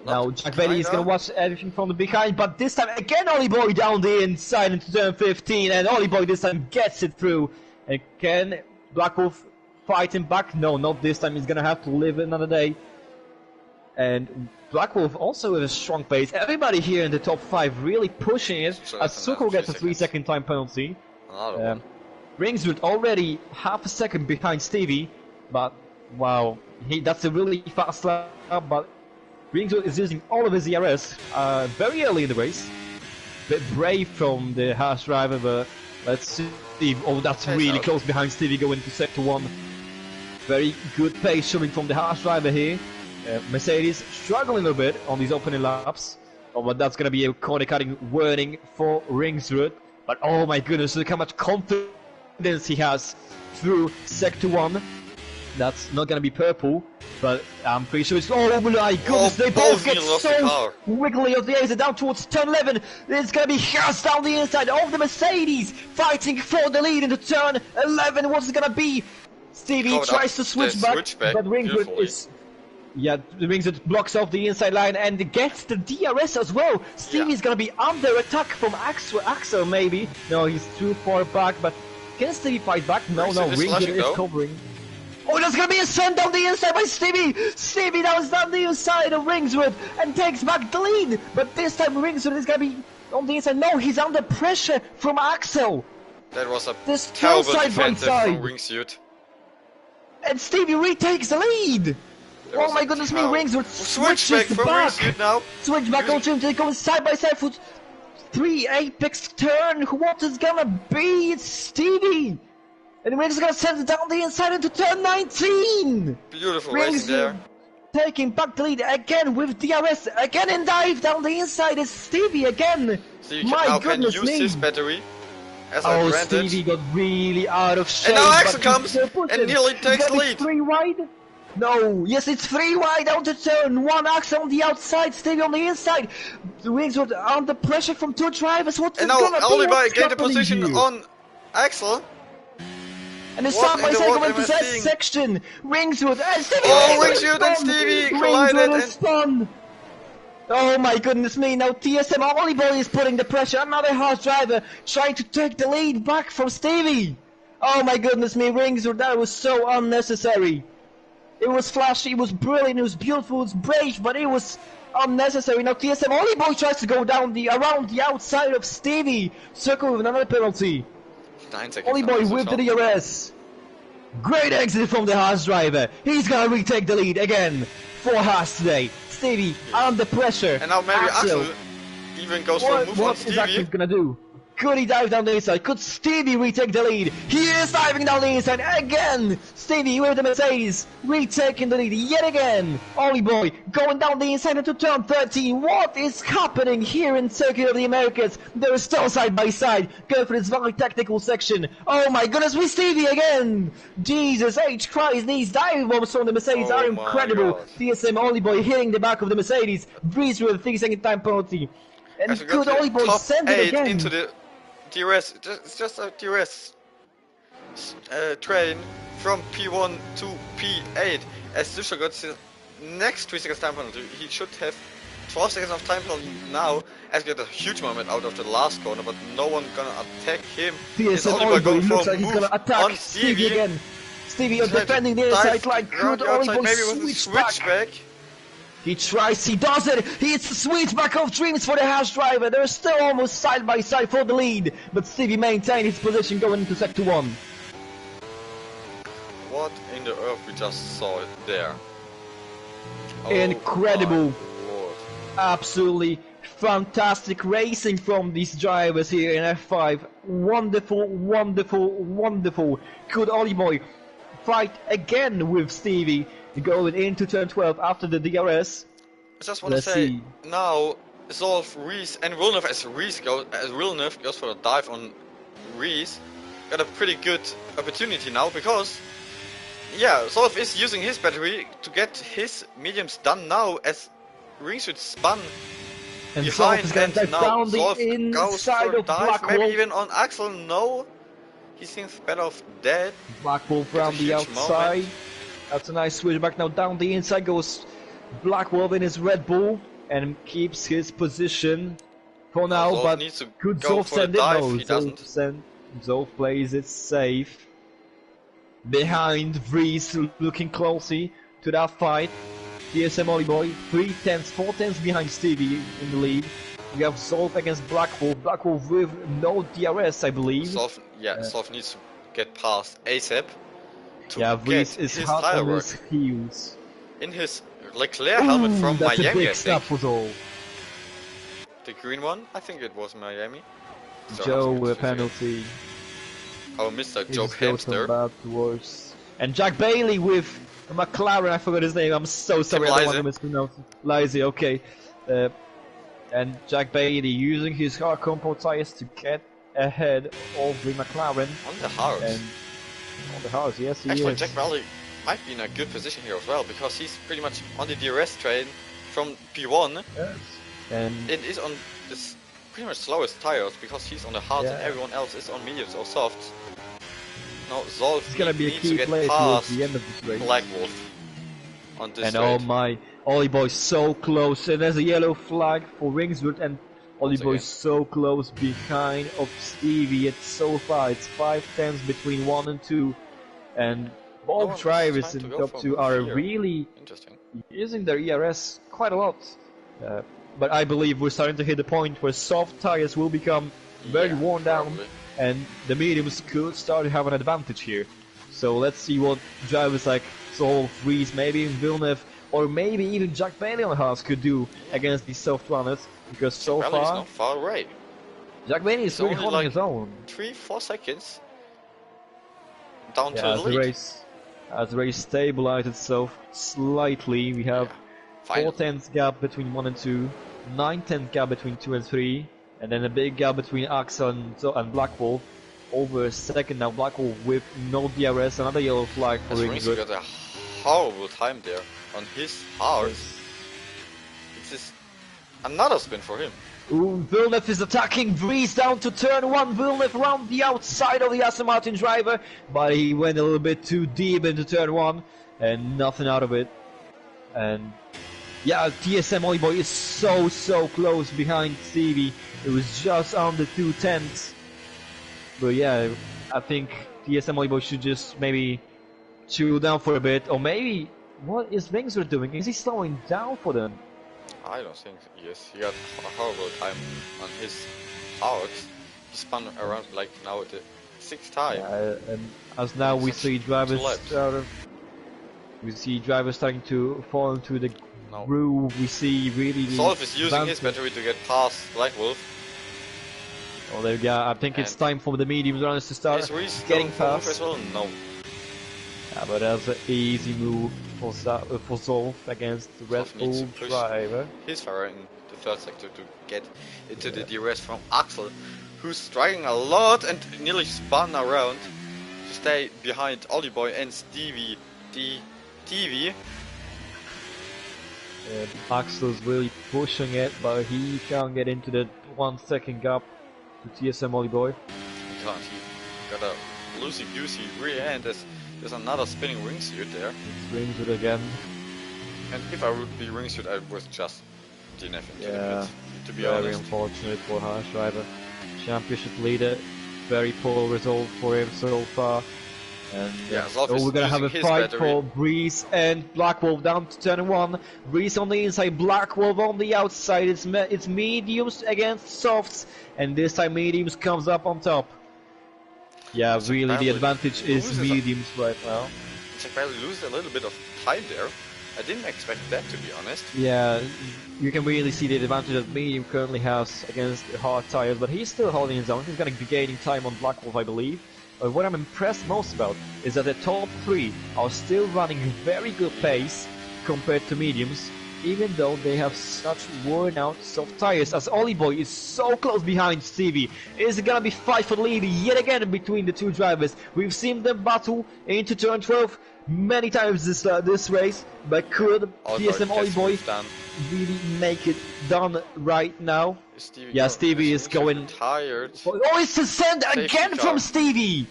Now Jack Bailey is going to watch everything from the behind, but this time again Ollie Boy down the inside into turn 15, and Ollie Boy this time gets it through. Again, Black Wolf fighting back. No, not this time. He's going to have to live another day. And Black Wolf also with a strong pace. Everybody here in the top 5 really pushing it. As Suko gets a 3 second time penalty. Ringswood already half a second behind Stevie, but wow, that's a really fast lap, but Ringswood is using all of his ERS very early in the race. Bit brave from the Haas driver, but let's see. Oh, that's really close behind Stevie going into sector 1. Very good pace showing from the Haas driver here. Mercedes struggling a little bit on these opening laps. Oh, but that's going to be a corner cutting warning for Ringswood. But oh my goodness, look how much confidence he has through sector 1. That's not gonna be purple, but I'm pretty sure it's... Oh my goodness, they both get so wiggly of the exit down towards turn 11. It's gonna be Haas down the inside of the Mercedes, fighting for the lead into turn 11. What's it gonna be? Stevie tries to switch back, but Ringswood is... Yeah, Ringswood blocks off the inside line and gets the DRS as well. Stevie's gonna be under attack from Axel maybe. No, he's too far back, but can Stevie fight back? No, Ringswood is covering. Oh, there's gonna be a send down the inside by Stevie! Stevie now is down the inside of Ringswood and takes back the lead! But this time Ringswood is gonna be on the inside. No, he's under pressure from Axel! That was a terrible defensive from Ringswood. And Stevie retakes the lead! Oh my goodness me, Ringswood switches back! Switch back on him, they go side by side for 3 apex turn! What is gonna be? It's Stevie! And Ringswood's gonna send it down the inside into turn 19! Beautiful racing there. Taking back the lead again with DRS, again in dive down the inside is Stevie again! So my goodness me! Use his battery as an advantage. Stevie got really out of shape. And now Axel comes and nearly takes the lead. 3 wide? No, yes, it's 3 wide out to turn 1. Axel on the outside, Stevie on the inside. The Ringswood under pressure from 2 drivers. What's it gonna be? And now Ollie Boy gained the position on Axel. And the side by side going into that section. Ringswood and Stevie. Oh, Ringswood and Stevie collided. Ringswood is spun. Oh my goodness me! Now TSM Ollie Boy is putting the pressure. Another Haas driver trying to take the lead back from Stevie. Oh my goodness me, Ringswood! That was so unnecessary. It was flashy, it was brilliant, it was beautiful, it was brave, but it was unnecessary. Now TSM Ollie Boy tries to go down around the outside of Stevie. Circle with another penalty. Ollie Boy with the DRS. Great exit from the Haas driver. He's gonna retake the lead again for Haas today. Stevie under pressure. And now maybe Axel even goes for a move on Stevie. What is Axel gonna do? Could he dive down the inside? Could Stevie retake the lead? He is diving down the inside again! Stevie with the Mercedes, retaking the lead yet again! Ollie Boy going down the inside into turn 13. What is happening here in Circuit of the Americas? They're still side by side, going for this very technical section. Oh my goodness, with Stevie again! Jesus H. Christ, these dive bombs from the Mercedes are incredible. TSM Ollie Boy hitting the back of the Mercedes, breeze with a 3-second time penalty. And good Ollie Boy send it again! Into the DRS, it's just a DRS train from P1 to P8. As Susha got his next 3 seconds time penalty, he should have 12 seconds of time penalty now, as he got a huge moment out of the last corner, but no one gonna attack him. TSM Ollie Boy looks like he's gonna attack Stevie again. Stevie is defending the inside line, good Ollie Boy switch back. He tries, he does it! It's the switchback of dreams for the Haas driver. They're still almost side by side for the lead, but Stevie maintained his position going into sector 1. What in the earth we just saw it there? Incredible! Absolutely fantastic racing from these drivers here in F5. Wonderful, wonderful, wonderful. Good Ollie Boy fight again with Stevie. Going into turn 12 after the DRS. I just want to say, now Zolf, Reese and Villeneuve, as Villeneuve goes for a dive on Reese, got a pretty good opportunity now, because yeah, Zolf is using his battery to get his mediums done now, as Reese should spun and behind, and now Zolf goes for a dive, maybe even on Axel. No, he thinks better of that. Blackwolf from the outside. Moment. That's a nice switchback. Now down the inside goes Blackwolf in his Red Bull and keeps his position for now, Zolf but needs to could go Zolf send it? No, he doesn't. Zolf plays it safe. Behind Vries, looking closely to that fight. TSM Ollie Boy, 3/10, 4/10 behind Stevie in the lead. We have Zolf against Blackwolf. Blackwolf with no DRS, I believe. Zolf needs to get past ASAP. Yeah, Vries is hot on his heels. In his Leclerc helmet from that's Miami, a big I think. for Zolf. The green one? I think it was Miami. So Joe with a penalty. Our Mr. Joe Hamster. Bad to worse. And Jack Bailey with a McLaren, I forgot his name, I'm so sorry, I don't want to mispronounce it. Lizzie, okay. And Jack Bailey using his hard compound tires to get ahead of the McLaren. On the hard. On the house, yes, he Actually, is. Jack Bailey might be in a good position here as well, because he's pretty much on the DRS train from P1. Yes. And it is on this pretty much slowest tires, because he's on the hards and everyone else is on mediums or softs. Now Zolf needs to get past the end of this race. Blackwolf on this and straight. oh my, Ollie Boy so close, and there's a yellow flag for Ringswood, and Ollie Boy so close behind of Stevie. It's so far, it's 5/10 between 1 and 2, and both drivers in top 2 are really using their ERS quite a lot. But I believe we're starting to hit the point where soft tires will become very worn down, and the mediums could start to have an advantage here. So let's see what drivers like Zolf, Reese, maybe Villeneuve, or maybe even Jack Bailey on the Haas could do against these soft runners, because so far Bailey's not far away. Jack Bailey is really holding his own. 3-4 seconds down to the lead. As the race stabilized itself slightly, we have 4/10 gap between 1 and 2, 9/10 gap between 2 and 3, and then a big gap between Axel and Blackwolf. Over a second now, Blackwolf with no DRS, another yellow flag for Ringswood. Got a horrible time there on his hard. It's just another spin for him. Ooh, Villeneuve is attacking Vries down to turn 1. Villeneuve around the outside of the Aston Martin driver, but he went a little bit too deep into turn 1 and nothing out of it. And yeah, TSM Ollie Boy is so close behind Stevie. It was just under 2/10. But yeah, I think TSM Ollie Boy should just maybe chill down for a bit, or maybe what is Ringswood doing? Is he slowing down for them? I don't think so. Yes, he got a horrible time on his hard. He spun around like now at the 6th time. And as now we see drivers starting to fall into the groove. We see really Zolf is using his battery to get past Blackwolf. Oh, there we go. I think it's time for the medium runners to start getting past. As well? No. Yeah, but that's an easy move for Zolf against the Red Bull driver. His fire in the third sector to get into the DRS from Axel, who's striking a lot and nearly spun around to stay behind Ollie Boy and Stevie TV. Axel's really pushing it, but he can't get into the 1 second gap to TSM Ollie Boy. He can't. He got a loosey-goosey rear end. There's another spinning wingsuit there. It's wingsuit again. And if I would be wingsuit, I would just DNF into the pit, to be very honest. Unfortunate for Harsh driver. Championship leader, very poor result for him so far. And we're gonna have a fight for Breeze and Black Wolf down to turn 1. Breeze on the inside, Black Wolf on the outside. It's mediums against softs, and this time mediums comes up on top. Yeah, really, the advantage is mediums right now. Jack Bailey loses a little bit of time there. I didn't expect that, to be honest. Yeah, you can really see the advantage that medium currently has against hard tires, but he's still holding his own. He's gonna be gaining time on Black Wolf, I believe. But what I'm impressed most about is that the top 3 are still running a very good pace compared to mediums, even though they have such worn out soft tires, as Ollie Boy is so close behind Stevie. It's gonna be fight for the lead yet again between the two drivers. We've seen them battle into turn 12 many times this race, but could TSM Ollie Boy really make it done right now? Stevie is going tired. Oh, it's a send again from Stevie!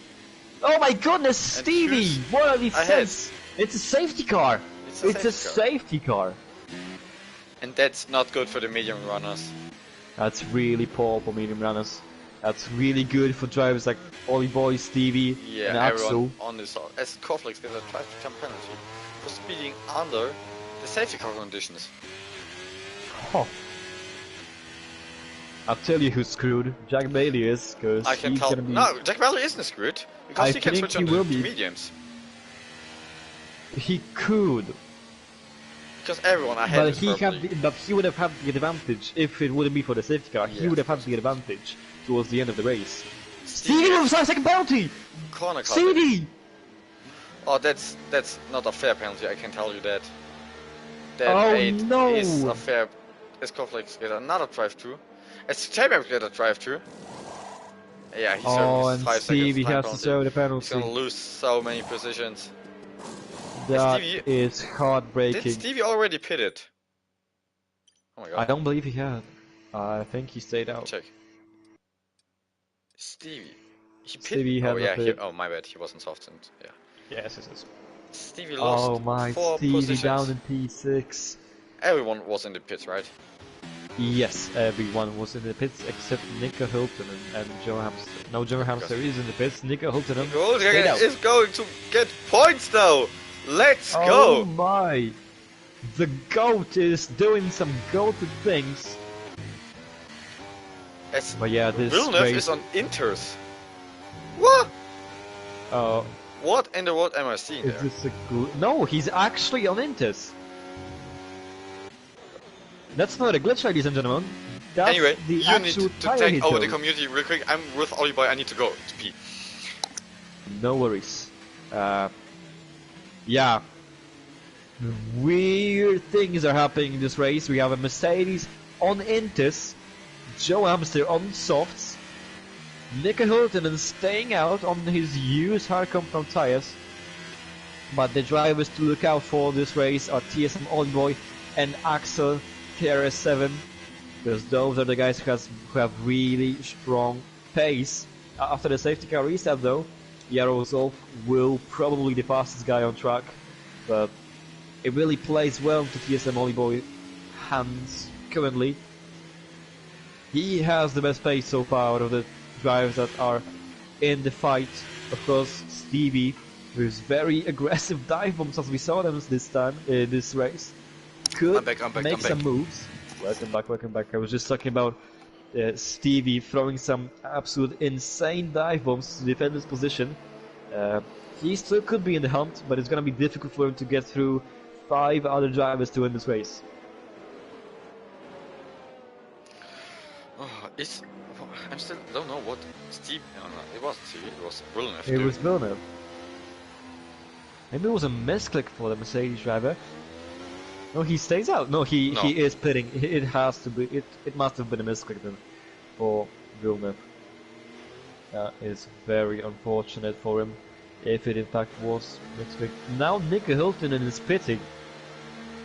Oh my goodness, Stevie! What are these sends? It's a safety car. It's a safety car. And that's not good for the medium runners. That's really poor for medium runners. That's really good for drivers like Ollie Boy, Stevie, and Axel. Everyone on this side. As Koflex gets a drive time penalty for speeding under the safety car conditions. Oh. I'll tell you who's screwed. Jack Bailey is, because I can tell. No, Jack Bailey isn't screwed because he can switch on to mediums. He could. Because everyone ahead but he would have had the advantage if it wouldn't be for the safety car. He would have had the advantage towards the end of the race. Stevie with 5 second penalty! Corner cut. Stevie! Oh, that's not a fair penalty, I can tell you that. That is a fair. As Koflex get another drive through. As J-Max get a drive through. Yeah, he's and 5 Stevie has to serve the penalty. He's gonna lose so many positions. That is heartbreaking. Did Stevie already pitted? Oh my god. I don't believe he had. I think he stayed out. Check. Stevie. He pitted? Stevie had oh my bad, he wasn't softened. Yeah. Yes. Stevie lost 4 Stevie positions. Down in P6. Everyone was in the pits, right? Yes, everyone was in the pits except Nico Hilton and Joe Hamster. No, Joe Hamster is in the pits. Nico Hilton is going to get points now. Let's go! Oh my! The GOAT is doing some goated things. But yeah, this Villeneuve race is on Inters. What? Oh. What in the world am I seeing there? This a good... No, he's actually on Inters. That's not a glitch, ladies and gentlemen. That's anyway, the you need to take over the code. community real quick. I'm with Ollie Boy, I need to go to pee. No worries. Yeah. Weird things are happening in this race. We have a Mercedes on Inters, Joe Hamster on softs, Nico Hilton staying out on his used hard compound tires. But the drivers to look out for this race are TSM Ollie Boy and Axel TRS7, because those are the guys who have really strong pace. After the safety car restart though, Ero F5 will probably be the fastest guy on track, but it really plays well to TSM Ollie Boy hands currently. He has the best pace so far out of the drivers that are in the fight. Of course, Stevie, with very aggressive dive bombs as we saw them this time in this race, could make some moves. Welcome back. I was just talking about Stevie throwing some absolute insane dive bombs to defend his position. He still could be in the hunt, but it's gonna be difficult for him to get through 5 other drivers to win this race. Oh, I still don't know what Steve. No, it wasn't Steve. It was Villeneuve. It was Villeneuve. Maybe it was a misclick for the Mercedes driver. No, he stays out. No, he is pitting. It has to be. It must have been a misclick then for Villeneuve. That is very unfortunate for him. If it in fact was misclick. Now Nico Hilton is pitting,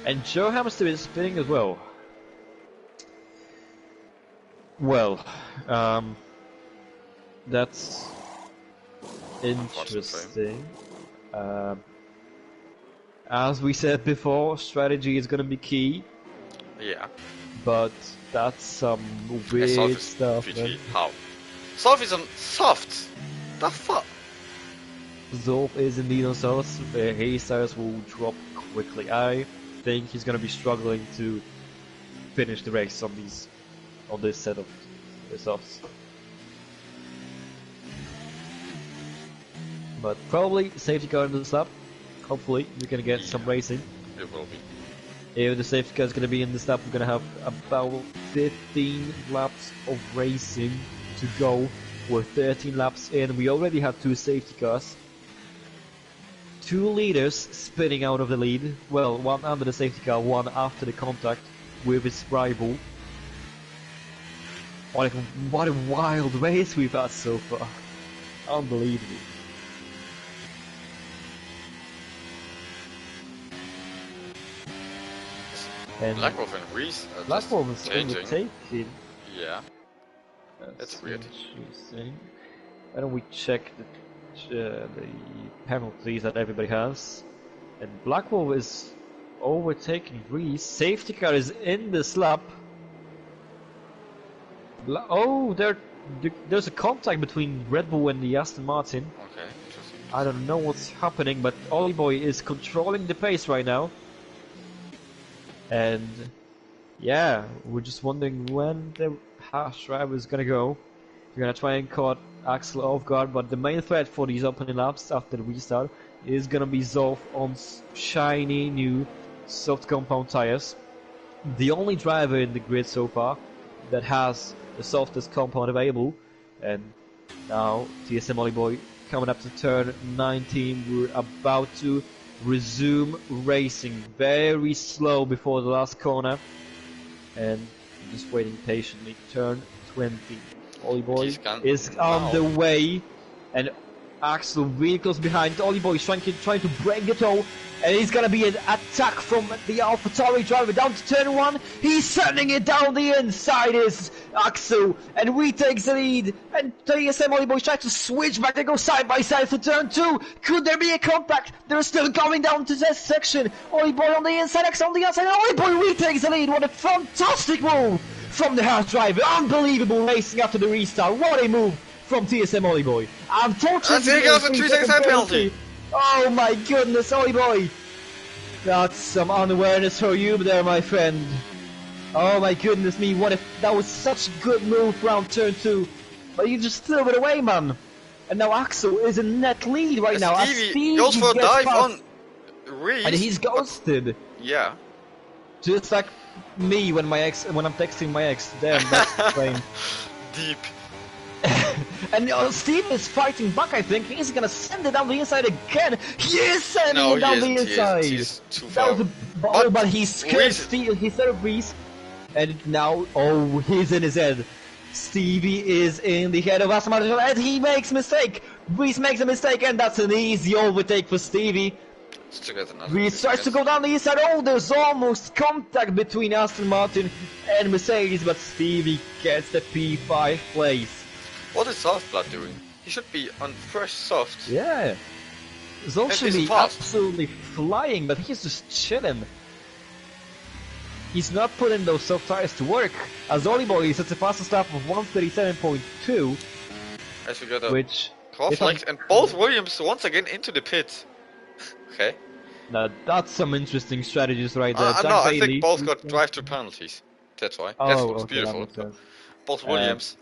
and Joe Hamster is pitting as well. Well, that's interesting. As we said before, strategy is gonna be key. Yeah. But that's some weird stuff. How? Soft is on soft. The fuck? Zolf is indeed on soft. The haystars will drop quickly. I think he's gonna be struggling to finish the race on this set of softs. But probably safety car in this lap. Hopefully we can get some racing. It will be. If the safety car is going to be in this lap, we're going to have about 15 laps of racing to go. We're 13 laps in. We already have 2 safety cars. 2 leaders spinning out of the lead. Well, one under the safety car, one after the contact with his rival. What a wild race we've had so far. Unbelievable. And Blackwolf and Reese are Blackwolf is changing. Yeah. That's weird. Interesting. Why don't we check the penalties that everybody has? And Blackwolf is overtaking Reese. Safety car is in this lap. Oh, there's a contact between Red Bull and the Aston Martin. Okay, interesting. I don't know what's happening, but Ollie Boy is controlling the pace right now. And yeah, we're just wondering when the Haas driver is gonna go. We're gonna try and caught Axel off guard, but the main threat for these opening laps after the restart is gonna be Zolf on shiny new soft compound tires. The only driver in the grid so far that has the softest compound available. And now TSM Ollie Boy coming up to turn 19. We're about to resume racing, very slow before the last corner, and just waiting patiently. Turn 20. Ollie Boy is on the way, and Axel really close behind. Ollie Boy is trying to break it all, and he's gonna be an attack from the AlphaTauri driver down to turn 1. He's sending it down the inside, is Axel, and retakes the lead. And TSM Ollie Boy tries to switch back. They go side by side for turn 2. Could there be a contact? They're still going down to this section. Ollie Boy on the inside, Axel on the outside. Ollie Boy retakes the lead. What a fantastic move from the Haas driver. Unbelievable racing after the restart. What a move from TSM Ollie Boy. Unfortunately, he goes a 3-second penalty. Oh my goodness, Ollie Boy. That's some unawareness for you there, my friend. Oh my goodness me, what if that was such a good move around turn 2. But you just threw it away, man. And now Axel is in net lead right now. Stevie goes for a dive on Reese. And he's ghosted. Yeah. Just like me when I'm texting my ex. Damn, that's lame. Deep. And Steve is fighting back, I think. He's gonna send it down the inside again. He is sending it down the inside. He's too far. That was but he scared Steve. He said Reese. And now, oh, he's in his head. Stevie is in the head of Aston Martin, and he makes a mistake. Reese makes a mistake, and that's an easy overtake for Stevie. Reese tries to go down the inside. Oh, there's almost contact between Aston Martin and Mercedes, but Stevie gets the P5 place. What is Softblood doing? He should be on fresh soft. Yeah. Zolf should be absolutely flying, but he's just chilling. He's not putting those soft tires to work. As Ollie Boy is at the fastest lap of 1:37.2. As we got a cross-legs, and both Williams once again into the pit. Okay. Now that's some interesting strategies right there. No, I think both got drive-through penalties. That's why. That looks beautiful. Both Williams.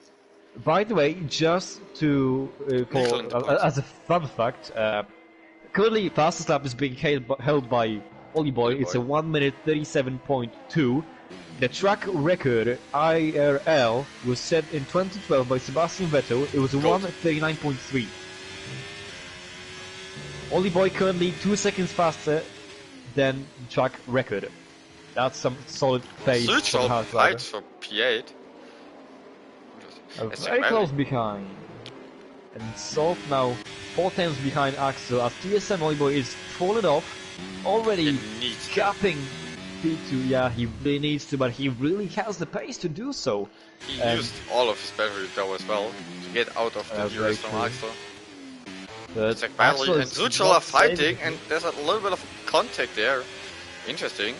By the way, just to as a fun fact, currently fastest lap is being held by Ollie Boy. It's a 1:37.2, The track record IRL was set in 2012 by Sebastian Vettel. It was 1:39.3. Ollie Boy currently 2 seconds faster than the track record. That's some solid pace from the hard driver. For P8. Very close behind. And Zolf now 4 tenths behind Axel as TSM Ollie Boy is falling off. Already capping P2. Yeah, he really needs to, but he really has the pace to do so. He used all of his battery though as well to get out of the gears from Axel. But Axel and Suchel are fighting, and there's a little bit of contact there. Interesting.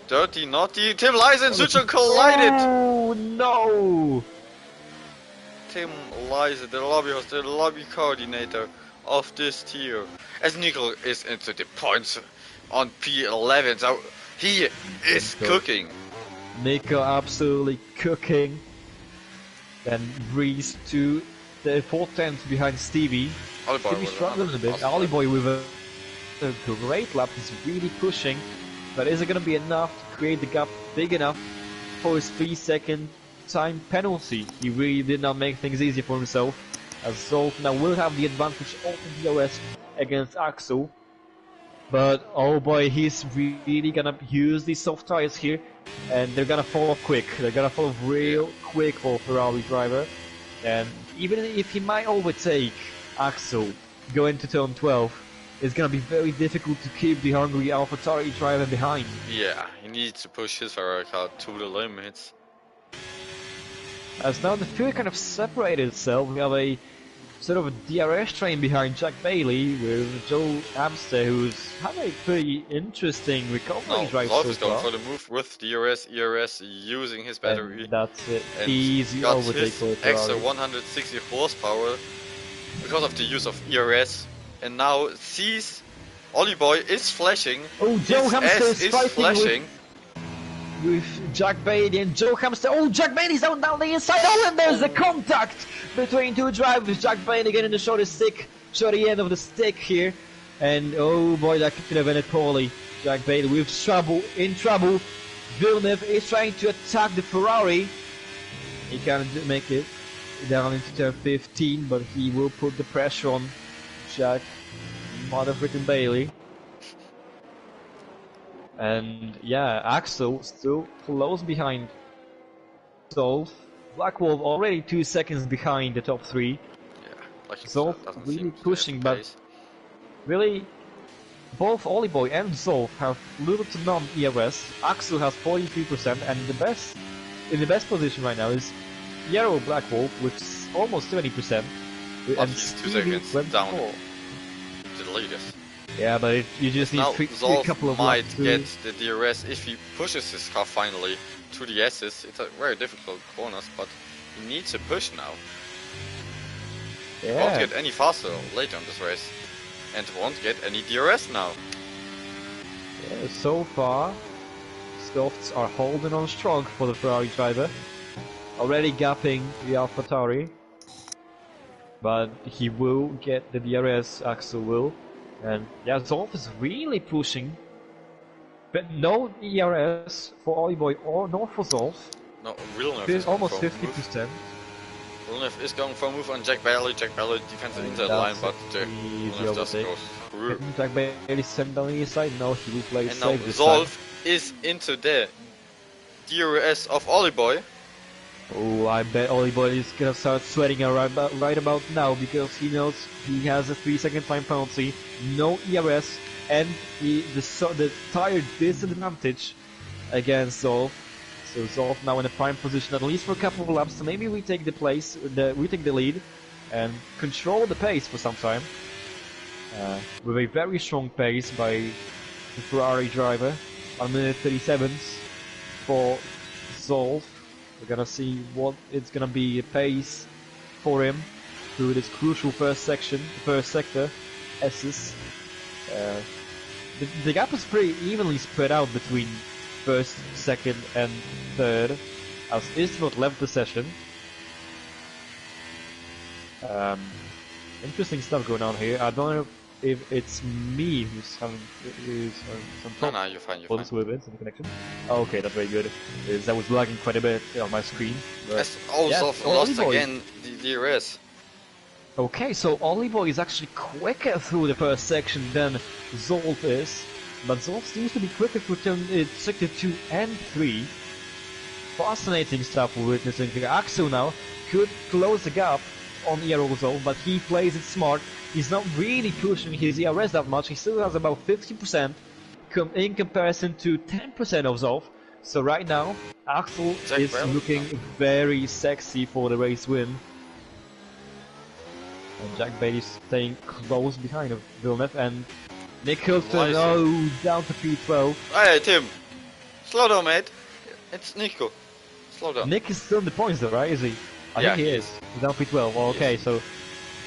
Dirty, naughty. Tim Lies and Suchel collided! Oh no! Tim Lies, the lobby host, the lobby coordinator of this tier. As Nico is into the points on P11, so he is cooking. Nico absolutely cooking. Then Breeze to the 4 tenths behind Stevie. Stevie struggling a bit. Ollie Boy with a great lap, he's really pushing. But is it going to be enough to create the gap big enough for his 3-second time penalty? He really did not make things easy for himself. As Zolf now will have the advantage of the DRS against Axel. But oh boy, he's really gonna use these soft tires here, and they're gonna fall off quick. They're gonna fall off real quick for Ferrari driver. And even if he might overtake Axel going to turn 12, it's gonna be very difficult to keep the hungry AlphaTauri driver behind. Yeah, he needs to push his Ferrari car to the limits. As now the field kind of separated itself, we have a sort of a DRS train behind Jack Bailey with Joe Amster, who's had a pretty interesting recovery drive so far. Is going for the move with DRS, ERS, using his battery. And that's it. And easy overtake for Ferrari. Extra 160 horsepower because of the use of ERS. And now sees Ollie Boy is flashing. Oh, Joe Hamster is flashing. With Jack Bailey and Joe Hamster. Oh, Jack Bailey's down the inside. Oh, and there's a contact between two drivers. Jack Bailey getting the shortest end of the stick here. And oh boy, that could have ended poorly. Jack Bailey with in trouble. Villeneuve is trying to attack the Ferrari. He can't make it down into turn 15, but he will put the pressure on Jack motherfucking Bailey. And yeah, Axel still close behind Zolf. Black Wolf already 2 seconds behind the top 3. Yeah, Zolf really pushing, but really both Ollie Boy and Zolf have little to none ERS. Axel has 43%, and in the best position right now is Ero Black Wolf with almost 70%. And he's 2 seconds down to the leaders. Yeah, but you just need a couple of might get the DRS if he pushes his car finally to the S's. It's a very difficult corners, but he needs to push now. Yeah. Won't get any faster later in this race, and won't get any DRS now. Yeah, so far, softs are holding on strong for the Ferrari driver, already gapping the AlphaTauri, but he will get the DRS. Axel will. And yeah, Zolf is really pushing, but no ERS for Ollie Boy nor for Zolf. No, Villeneuve is almost 50%. Villeneuve is going for a move on Jack Bailey. Jack Bailey defends the inside line, but Villeneuve just goes through. Jack Bailey sent down the inside. No, he will play and safe now this Zolf time. is into the DRS of Ollie Boy. Oh, I bet Ollie Boy is gonna start sweating right about now, because he knows he has a 3-second time penalty, no ERS, and the tire disadvantage against Zolf. So Zolf now in a prime position, at least for a couple of laps. So maybe we take the lead and control the pace for some time. With a very strong pace by the Ferrari driver, 1 minute 37 for Zolf. We're gonna see what it's gonna be a pace for him through this crucial first sector, S's. The gap is pretty evenly spread out between first, second, and third, as Istvat left the session. Interesting stuff going on here. I don't know if it's me who's having some problems. No, you're fine, you're fine. With it, some connection. Oh, okay, that's very good. That was lagging quite a bit on my screen. As also lost again the DRS. Okay, so Oliboy is actually quicker through the first section than Zolf is, but Zolf seems to be quicker through sector 2 and 3. Fascinating stuff we're witnessing here. Axel now could close the gap on Ero Zolf, but he plays it smart. He's not really pushing his ERS that much. He still has about 50% in comparison to 10% of Zolf. So right now, Axel is looking very sexy for the race win. And Jack Bailey's staying close behind of Villeneuve, and Nick Hilton, down to P12. Hey Tim, slow down mate. It's Nico. Slow down. Nick is still in the points though, right? Is he? I think he is. He's down P12. Oh, okay, so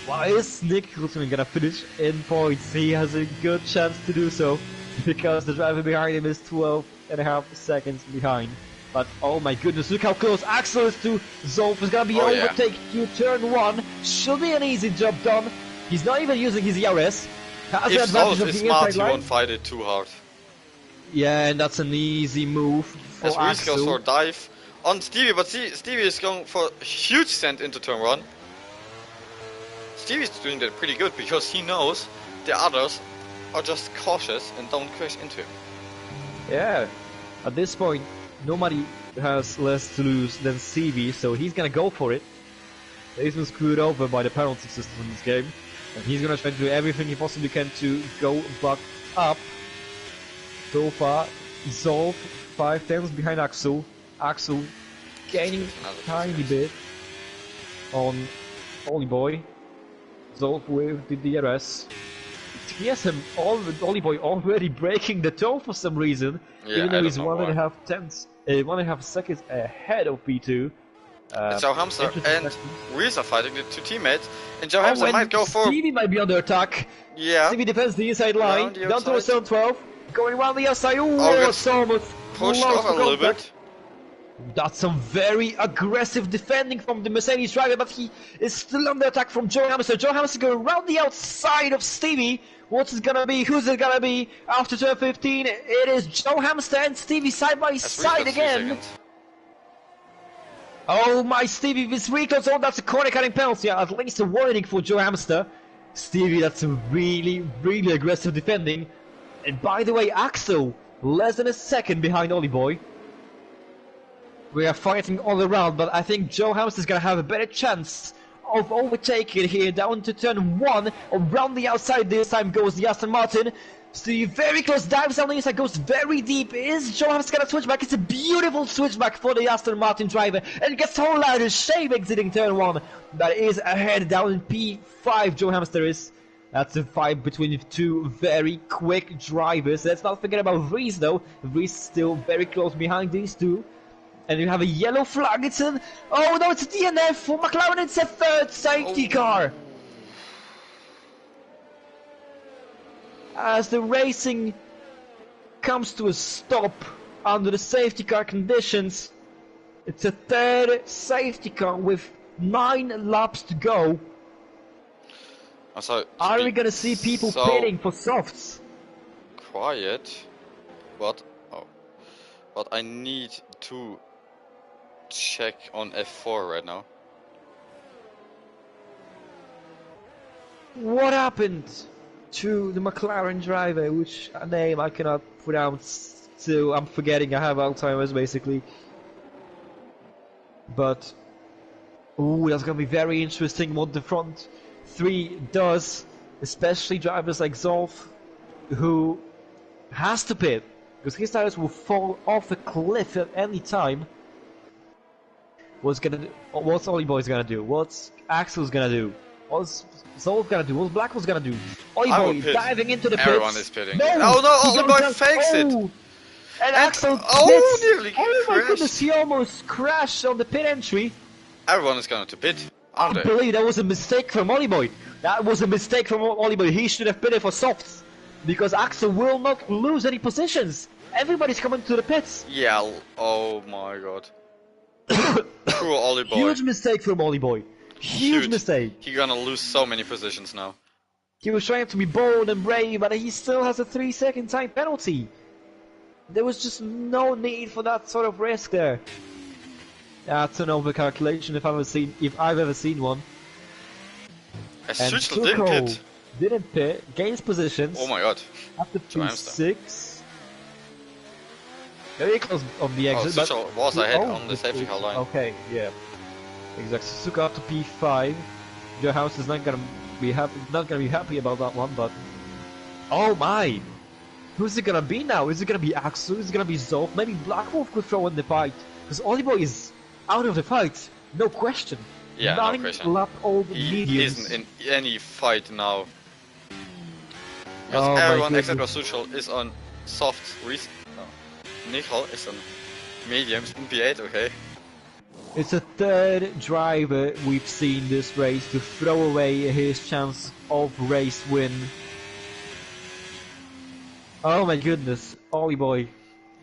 why is Nick Hilton gonna finish in points? He has a good chance to do so, because the driver behind him is 12.5 seconds behind. But oh my goodness, look how close Axel is to Zolf. Is gonna be overtaken to turn 1. Should be an easy job done. He's not even using his ERS. Has the advantage of the smart, inside line. He won't fight it too hard. Yeah, and that's an easy move for As Reese goes for a Axel. dive on Stevie, but see, Stevie is going for a huge send into turn 1. Stevie's doing that pretty good because he knows the others are just cautious and don't crash into him. Yeah, at this point, nobody has less to lose than Stevie, so he's gonna go for it. He's been screwed over by the penalty system in this game, and he's gonna try to do everything he possibly can to go back up. So far, Zolf 5 tenths behind Axel. Axel gaining a tiny bit on Oliboy. Zolf with the DRS. Oliboy already breaking the toe for some reason, even though he's 1.5 seconds ahead of P2. Joe Hamster and Reese are fighting the two teammates, and Joe Hamster might go for... Stevie might be under attack. Yeah. Stevie defends the inside line, down to S12, going around the outside. It's almost pushed off a little bit. That's some very aggressive defending from the Mercedes driver, but he is still under attack from Joe Hamster. Joe Hamster going around the outside of Stevie. What's it gonna be? Who's it gonna be? After turn 15, it is Joe Hamster and Stevie side by side again. Oh my, Stevie, this recalls on, that's a corner cutting penalty. At least a warning for Joe Hamster. Stevie, that's a really, really aggressive defending. And by the way, Axel, less than a second behind Oliboy. We are fighting all around, but I think Joe Hamster is gonna have a better chance of overtaking it here, down to turn 1. Around the outside this time goes the Aston Martin. Steve very close, dives down the inside, goes very deep. Is Joe Hamster gonna switch back? It's a beautiful switchback for the Aston Martin driver, and gets whole out of shape exiting turn 1. That is ahead down in P5. Joe Hamster is. That's a fight between two very quick drivers. Let's not forget about Reese though. Reese still very close behind these two. And you have a yellow flag. It's an... Oh no, it's a DNF for McLaren. It's a third safety car. As the racing comes to a stop under the safety car conditions, it's a third safety car with 9 laps to go. Are we gonna see people pitting for softs? Quiet. What? Oh. But I need to check on F4 right now. What happened to the McLaren driver, which name I cannot pronounce, so I'm forgetting, I have Alzheimer's basically. But, ooh, that's gonna be very interesting what the front 3 does, especially drivers like Zolf, who has to pit, because his tires will fall off a cliff at any time. What's Oliboy's gonna do? What's Axel's gonna do? What's Zolf gonna do? What's Blackwell's gonna do? Oliboy diving into the pits. Everyone is pitting. No, Oliboy fakes it. And Axel nearly crashed. my goodness, he almost crashed on the pit entry. Everyone is going to pit, aren't I they? believe that was a mistake from Oliboy. That was a mistake from Oliboy. He should have pitted for softs, because Axel will not lose any positions. Everybody's coming to the pits. Yeah, oh my god. Poor Oliboy. Huge mistake from Oliboy. Huge mistake. He's gonna lose so many positions now. He was trying to be bold and brave, but he still has a 3-second time penalty. There was just no need for that sort of risk there. That's an overcalculation if I've ever seen one. And Suchel didn't pit, gains positions. Oh my god. After P6. Very close on the exit. Suchel was ahead on the safety car line. Okay, yeah. Exactly. Suzuka up to P5. Joe House is not gonna be happy about that one, but oh my! Who's it gonna be now? Is it gonna be Axel? Is it gonna be Zolf? Maybe Black Wolf could throw in the fight, because Oliboy is out of the fight, no question. Yeah, no question. Lap-old mediums. He isn't in any fight now. Because everyone except for Suchel is on soft Nicole is on mediums in P8, okay. It's a third driver we've seen this race to throw away his chance of race win. Oh my goodness, Oliboy,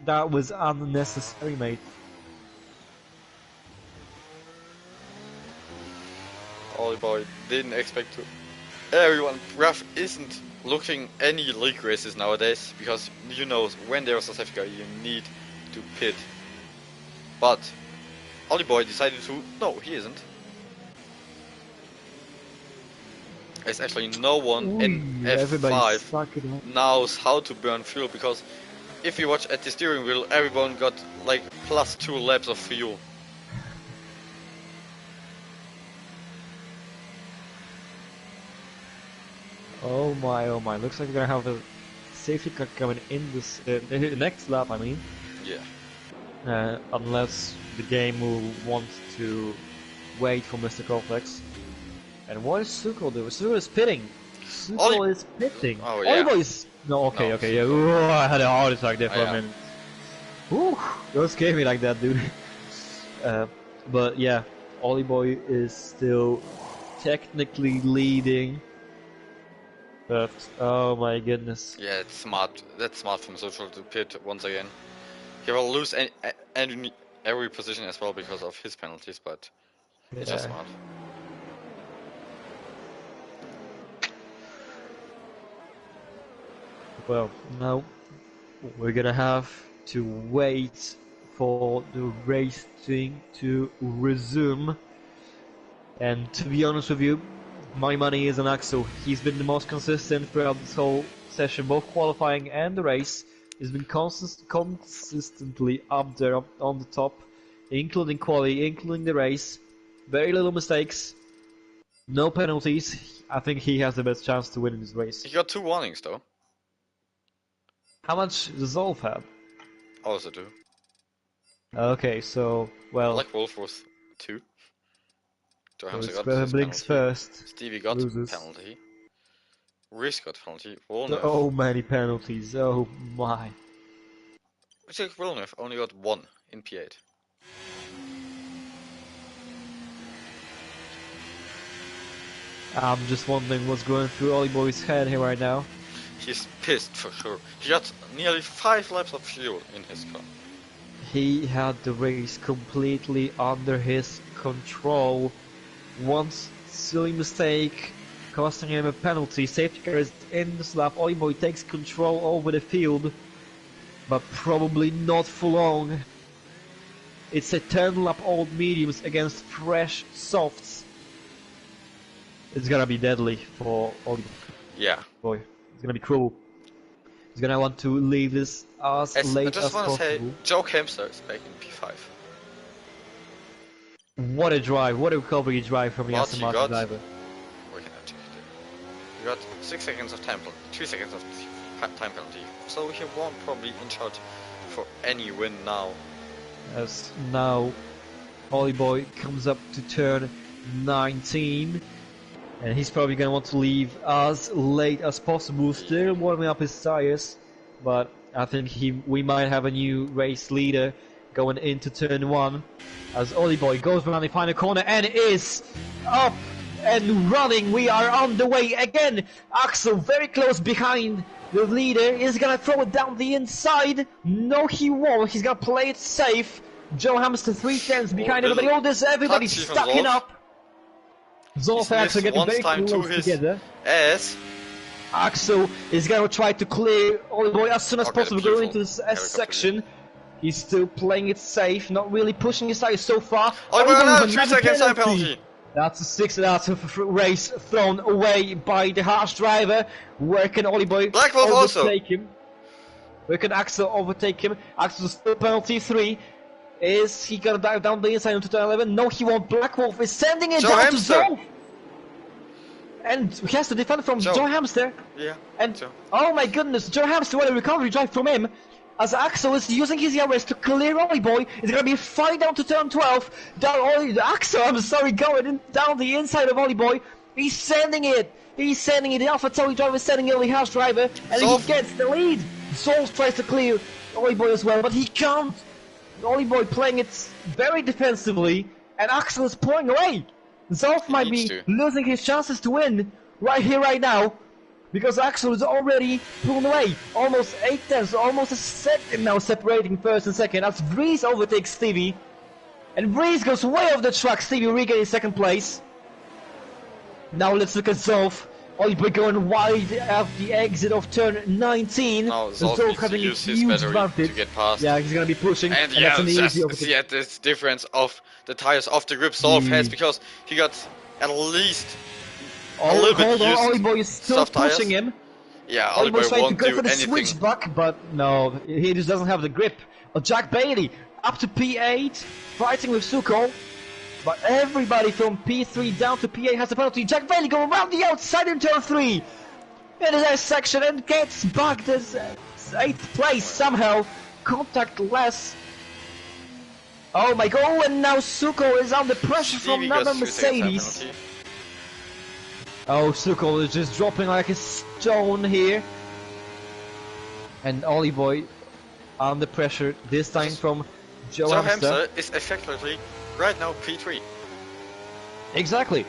that was unnecessary, mate. Oliboy didn't expect to. Everyone, Raf isn't looking any league races nowadays, because you know when there's a safety car you need to pit. But Oliboy decided to. No, he isn't. There's actually no one in F5 knows how to burn fuel, because if you watch at the steering wheel, everyone got like +2 laps of fuel. Oh my, looks like we're gonna have a safety car coming in this the next lap, I mean. Yeah. Unless the game will want to wait for Mr. Corflex. And what is Suchel doing? Suchel is pitting. Suchel is pitting. Oh yeah. Oliboy is... No, okay, yeah. Ooh, I had a heart attack there for a minute. Ooh, don't scare me like that, dude. But yeah, Oliboy is still technically leading. But, oh my goodness. Yeah, it's smart. That's smart from Suchel to pit once again. He will lose every position as well because of his penalties, but it's just smart. Well, now we're gonna have to wait for the racing to resume. And to be honest with you, my money is on Axel. He's been the most consistent throughout this whole session, both qualifying and the race. He's been consistently up there, on the top, including quali, including the race. Very little mistakes, no penalties. I think he has the best chance to win in this race. He got 2 warnings though. How much does Zolf have? Also 2. Okay, so, well... Black Wolf was 2. So Blinks first. Stevie got penalty. Rhys got penalty. So many penalties, oh my. Villeneuve only got 1 in P8. I'm just wondering what's going through Oliboy's head here right now. He's pissed for sure. He got nearly 5 laps of fuel in his car. He had the race completely under his control. One silly mistake costing him a penalty. Safety car is in the lap. Oliboy takes control over the field, but probably not for long. It's a 10-lap old mediums against fresh softs. It's gonna be deadly for Oliboy. Yeah. Boy, it's gonna be cruel. He's gonna want to leave this as late as possible. I just want to say, Joe Kempster is back in P5. What a drive, what a recovery drive from the Aston Martin driver. He got 6 seconds of time penalty, 3 seconds of time penalty, so he won't probably in charge for any win now. As now Oliboy comes up to turn 19, and he's probably gonna want to leave as late as possible, still warming up his tires, but I think we might have a new race leader going into turn 1, as Oliboy goes around the final corner and is up and running. We are on the way again. Axel very close behind the leader. Is gonna throw it down the inside. No, he won't. He's gonna play it safe. Joe Hamster 3/10 behind everybody. All this, everybody's stacking up. Zolf actually getting very close together. As Axel is gonna try to clear Oliboy as soon as possible, going into this S section. He's still playing it safe, not really pushing his side so far. Oliboy another 3 seconds time penalty. That's a 6.5 race thrown away by the harsh driver. Where can Oliboy overtake him? Where can Axel overtake him? Axel's still penalty 3. Is he gonna dive down the inside into turn 11? No, he won't. Black Wolf is sending it down to Zolf. And he has to defend from Joe Hamster. Yeah. And oh my goodness, Joe Hamster won a recovery drive from him. As Axel is using his ERS to clear Oliboy. It's gonna be a fight down to turn 12. Axel, I'm sorry, going down the inside of Oliboy. He's sending it. He's sending it. The Alpha Tauri driver is sending it on the house driver. And he gets the lead. Zolf tries to clear Oliboy as well, but he can't. Oliboy playing it very defensively. And Axel is pulling away. Zolf might be losing his chances to win right here, right now, because Axel is already pulled away. Almost 8 tenths, almost a second now separating first and second. As Vries overtakes Stevie. And Vries goes way off the track. Stevie regaining second place. Now let's look at Zolf. Oliboy going wide at the exit of turn 19. Now Zolf having to use his battery advantage to get past. Yeah, he's gonna be pushing. And yeah, see at this difference of the tires of the grip Zolf has, because he got at least a little bit used. Oliboy is still pushing him. Yeah, Oliboy trying to go for the anything. switchback, but no, he just doesn't have the grip. Jack Bailey up to P8, fighting with Suko. But everybody from P3 down to P8 has a penalty. Jack Bailey going around the outside in turn 3 in his S section and gets back to 8th place somehow. Contactless. Oh my god, and now Suko is under pressure from another Mercedes. Oh, Suko is just dropping like a stone here. And Oliboy under pressure, this time from Joe Hamster. Is effectively right now P3. Exactly.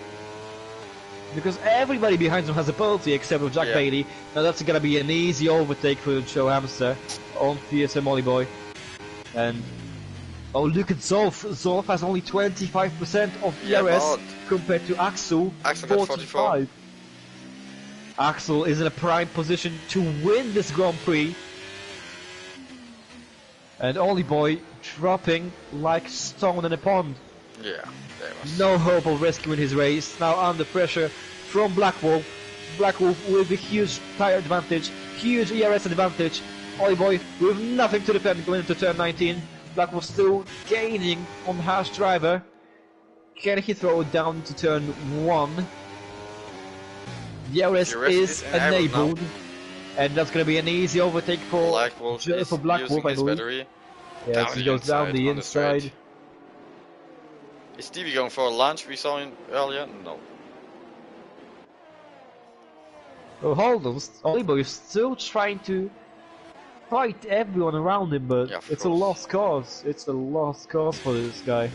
Because everybody behind him has a penalty except for Jack Bailey. Now that's gonna be an easy overtake for Joe Hamster on PSM Oliboy. And oh, look at Zolf. Zolf has only 25% of ERS compared to Axel. Axel got 45. Axel is in a prime position to win this Grand Prix. And Oliboy dropping like stone in a pond. Yeah, there was no hope of rescuing his race. Now under pressure from Black Wolf. Black Wolf with a huge tire advantage, huge ERS advantage. Oliboy with nothing to defend going into turn 19. Black Wolf still gaining on harsh driver. Can he throw it down to turn 1? The ERS is enabled. And that's going to be an easy overtake for Black Wolf, I believe. Yeah, he goes down the inside. Is Stevie going for a lunge we saw earlier? No. Oh, hold on. Oliboy is still trying to fight everyone around him, but it's a lost cause. It's a lost cause for this guy.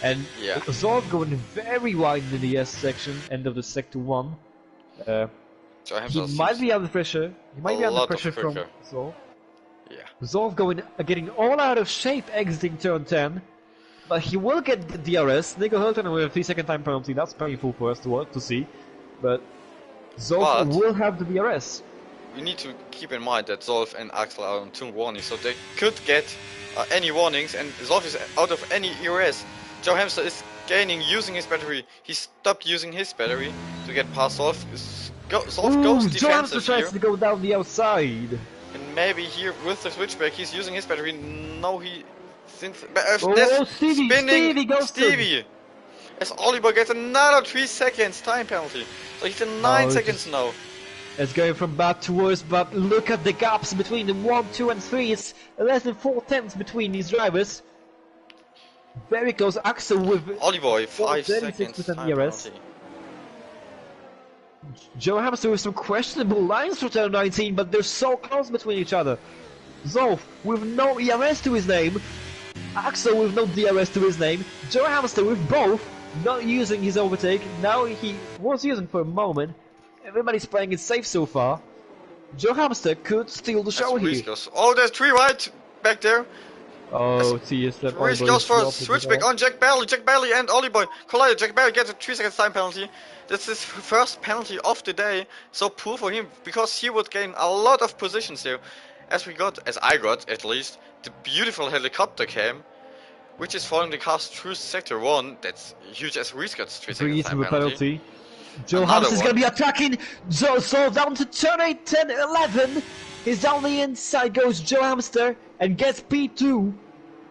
And Zolf going very wide in the S section, end of the sector 1. He might be under pressure. He might be under pressure from Zolf. Yeah. Zolf getting all out of shape exiting turn 10. But he will get the DRS. Nico Hylton with a 3-second time penalty. That's painful for us to see. But Zolf will have the DRS. We need to keep in mind that Zolf and Axel are on 2 warnings, so they could get any warnings, and Zolf is out of any ERS. Joe Hamster is gaining using his battery. He stopped using his battery to get past Zolf. Zolf goes defensive Joe Hamster tries to go down the outside. And maybe here with the switchback he's using his battery. No, he... Stevie! As Oliboy gets another 3 seconds time penalty. So he's in 9 seconds now. It's going from bad to worse, but look at the gaps between the 1, 2 and 3. It's less than 4 tenths between these drivers. Very close. Axel with Oliboy, 5 seconds time penalty. Joe Hamster with some questionable lines for turn 19, but they're so close between each other. Zolf with no ERS to his name. Axel with no DRS to his name. Joe Hamster with both, not using his overtake. Now he was using for a moment. Everybody's playing it safe so far. Joe Hamster could steal the show here. Oh, there's 3 right back there. Oh, TS left. Reese goes for a switchback on Jack Bailey. Jack Bailey and Ollie Boy collided. Jack Bailey gets a 3 seconds time penalty. That's his first penalty of the day. So poor for him because he would gain a lot of positions here. As I got at least, the beautiful helicopter cam, which is following the cars through sector 1. That's huge as Reese got 3 seconds time penalty. Joe Hamster is going to be attacking. So down to turn 8, 10, 11. He's down the inside, goes Joe Hamster and gets P2.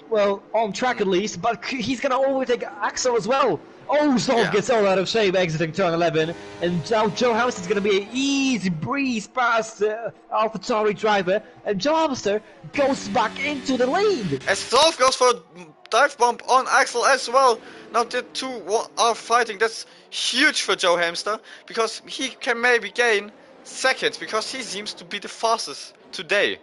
Well, on track at least, but he's going to overtake Axel as well. Oh, Zolf gets all out of shape exiting turn 11. And now Joe Hamster is going to be an easy breeze past AlphaTauri driver. And Joe Hamster goes back into the lead. As Zolf goes for a dive bomb on Axel as well. Now the two are fighting. That's huge for Joe Hamster because he can maybe gain seconds because he seems to be the fastest today.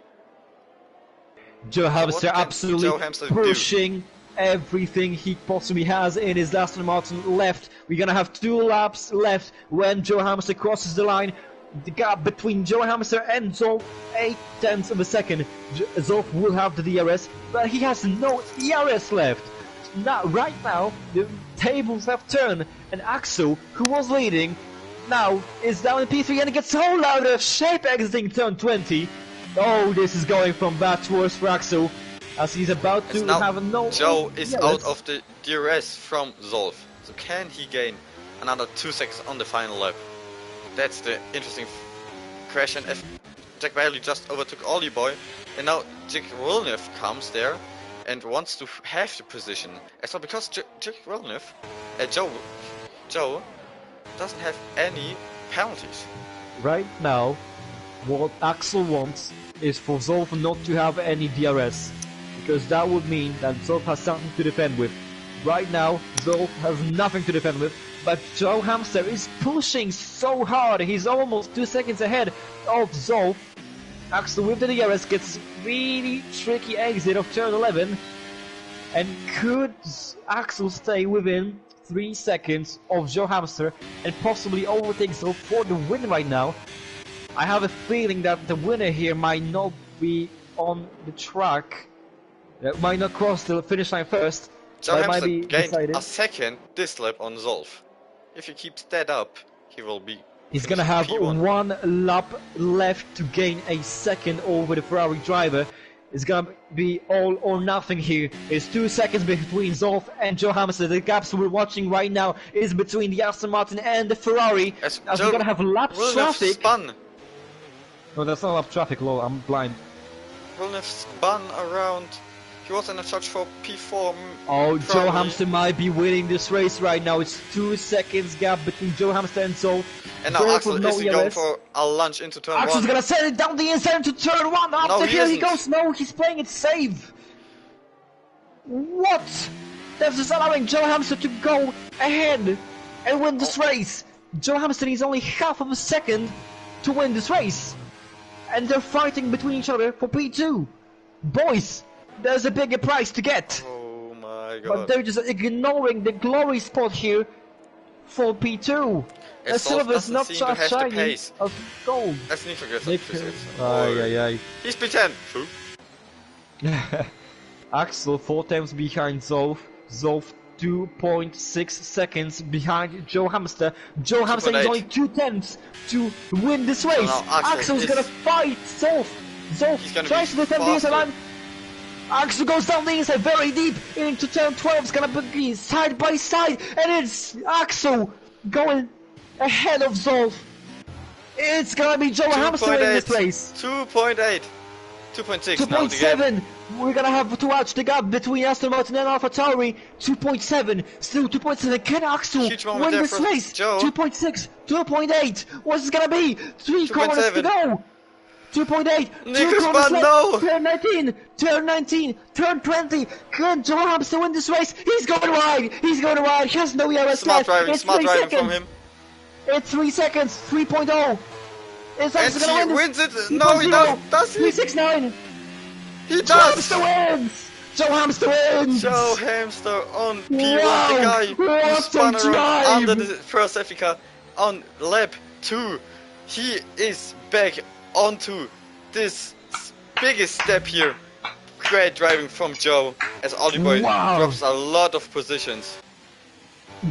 Joe Hamster absolutely pushing everything he possibly has in his Aston Martin left. We're gonna have 2 laps left when Joe Hamster crosses the line. The gap between Joe Hamster and Zolf, 0.8 of a second. Zolf will have the DRS, but he has no DRS left. Now, right now, the tables have turned, and Axel, who was leading, now is down in P3 and gets all out of shape exiting turn 20. Oh, this is going from bad to worse for Axel, as he's about to have no... Joe is out of the DRS from Zolf, so can he gain another 2 seconds on the final lap? That's the interesting question. If Jack Bailey just overtook Ollie Boy, and now Jack Villeneuve comes there and wants to have the position as well, because Jack Villeneuve, Joe doesn't have any penalties. Right now, what Axel wants is for Zolf not to have any DRS, because that would mean that Zolf has something to defend with. Right now, Zolf has nothing to defend with, but Joe Hamster is pushing so hard. He's almost 2 seconds ahead of Zolf. Axel with the DRS gets really tricky exit of turn 11. And could Axel stay within 3 seconds of Joe Hamster and possibly overtake Zolf for the win right now? I have a feeling that the winner here might not be on the track. Might not cross the finish line first. Joe Hamster gained a second this lap on Zolf. If he keeps that up, he will be... He's gonna have P1. 1 lap left to gain a second over the Ferrari driver. It's gonna be all or nothing here. It's 2 seconds between Zolf and Joe Hamster. The gaps we're watching right now is between the Aston Martin and the Ferrari. As we're gonna have lap traffic. Spun. No, that's not lap traffic, lol, I'm blind. Villeneuve spun around. He was in a charge for P4. Oh, Joe Hamster might be winning this race right now. It's 2 seconds gap between Joe Hamster and Zolf. And now Axel is going for a lunge into turn 1. Axel's gonna send it down the inside into turn 1. After here he goes. No, he's playing it safe. What? That's just allowing Joe Hamster to go ahead and win this race. Joe Hamster needs only half of a second to win this race. And they're fighting between each other for P2. Boys, there's a bigger prize to get. Oh my god. But they're just ignoring the glory spot here for P2. And Silver's not so shiny of gold. Let's not forget that. He's P10. Axel 4 times behind Zolf. Zolf 2.6 seconds behind Joe Hamster. Joe Hamster is only 2/10 to win this race. So Axel's gonna fight Zolf. Zolf tries to defend the inside line. Axel goes down the inside very deep into turn 12. It's gonna be side by side, and it's Axel going ahead of Zolf. It's gonna be Joe Hamster in this race. 2.8. 2.6. 2.7. We're gonna have to watch the gap between Aston Martin and AlphaTauri. 2.7. Still 2.7. Can Axel win this race? 2.6. 2.8. What's it gonna be? 3 corners to go. 2.8. Nico Spahn, no! Turn 19. Turn 19. Turn 20. Can Joe Hamster win this race? He's going wide. He's going wide. He has no ERS left. Smart driving from him. It's 3 seconds. 3.0. Is Axel gonna win this? Wins it? No, he doesn't. Does he? 369. He does! Joe Hamster wins! Joe Hamster wins! Joe Hamster on P1, wow, the guy who spun around under the first safety car on lap 2. He is back onto this biggest step here. great driving from Joe as Oliboy drops a lot of positions.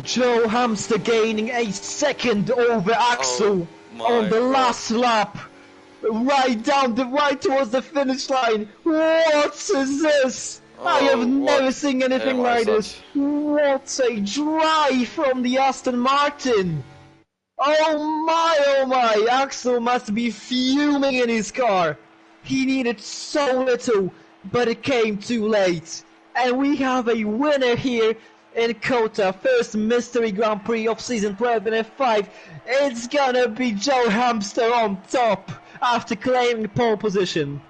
Joe Hamster gaining a second over Axel on the last lap. Right towards the finish line. What is this? I have never seen anything like this. What a drive from the Aston Martin. Oh my, Axel must be fuming in his car. He needed so little, but it came too late. And we have a winner here in Kota, first mystery Grand Prix of season 12 in F5. It's gonna be Joe Hamster on top after claiming pole position.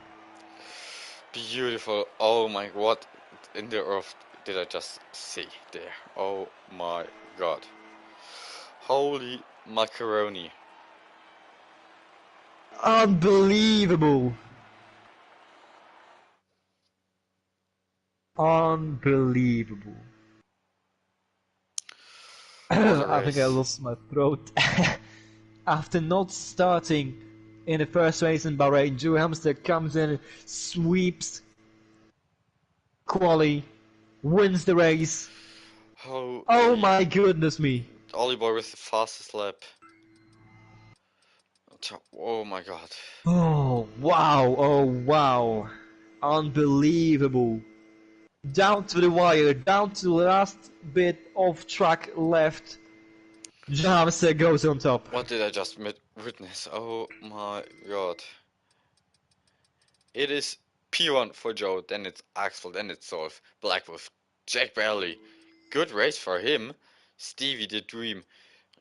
Beautiful. Oh my, what in the earth did I just see there? Oh my god. Holy macaroni. Unbelievable. Unbelievable. I think I lost my throat. After not starting in the first race in Bahrain, Joe Hamster comes in, sweeps quali, wins the race. Oh my goodness me. Oliboy with the fastest lap. Oh my god. Oh wow. Unbelievable. Down to the wire, down to the last bit of track left. Joe Hamster goes on top. What did I just witness? Oh my god. It is P1 for Joe, then it's Axel, then it's Solf, Blackwolf, Jack Bailey. Good race for him. Stevie the Dream,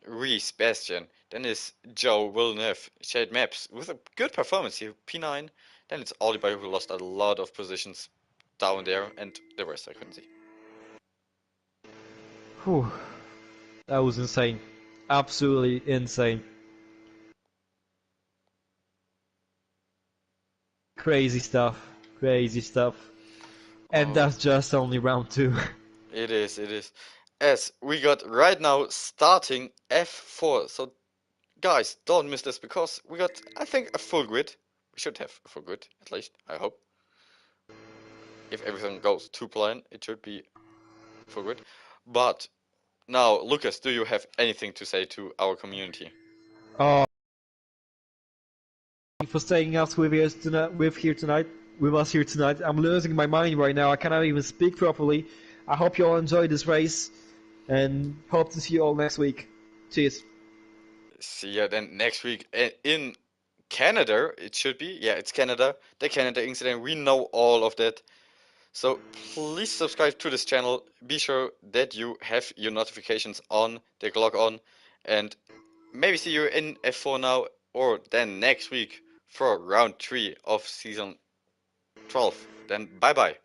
Reese, Bastian. Then is Joe Villeneuve, Shade Maps with a good performance here, P9. Then it's Oliboy who lost a lot of positions down there, and the rest I couldn't see. Whew. That was insane. Absolutely insane. Crazy stuff. Crazy stuff. And that's just only round 2. It is. As we got right now starting F4. So guys, don't miss this because we got, I think, a full grid. We should have a full grid, at least, I hope. If everything goes to plan, it should be full grid. But now, Lucas, do you have anything to say to our community? Thank you for staying us with us here tonight. I'm losing my mind right now. I cannot even speak properly. I hope you all enjoyed this race, and hope to see you all next week. Cheers. See ya then next week in Canada. It should be. Yeah, it's Canada. The Canada incident. We know all of that. So please subscribe to this channel. Be sure that you have your notifications on, the clock on, and maybe see you in F4 now or then next week for round 3 of season 12. Then bye bye.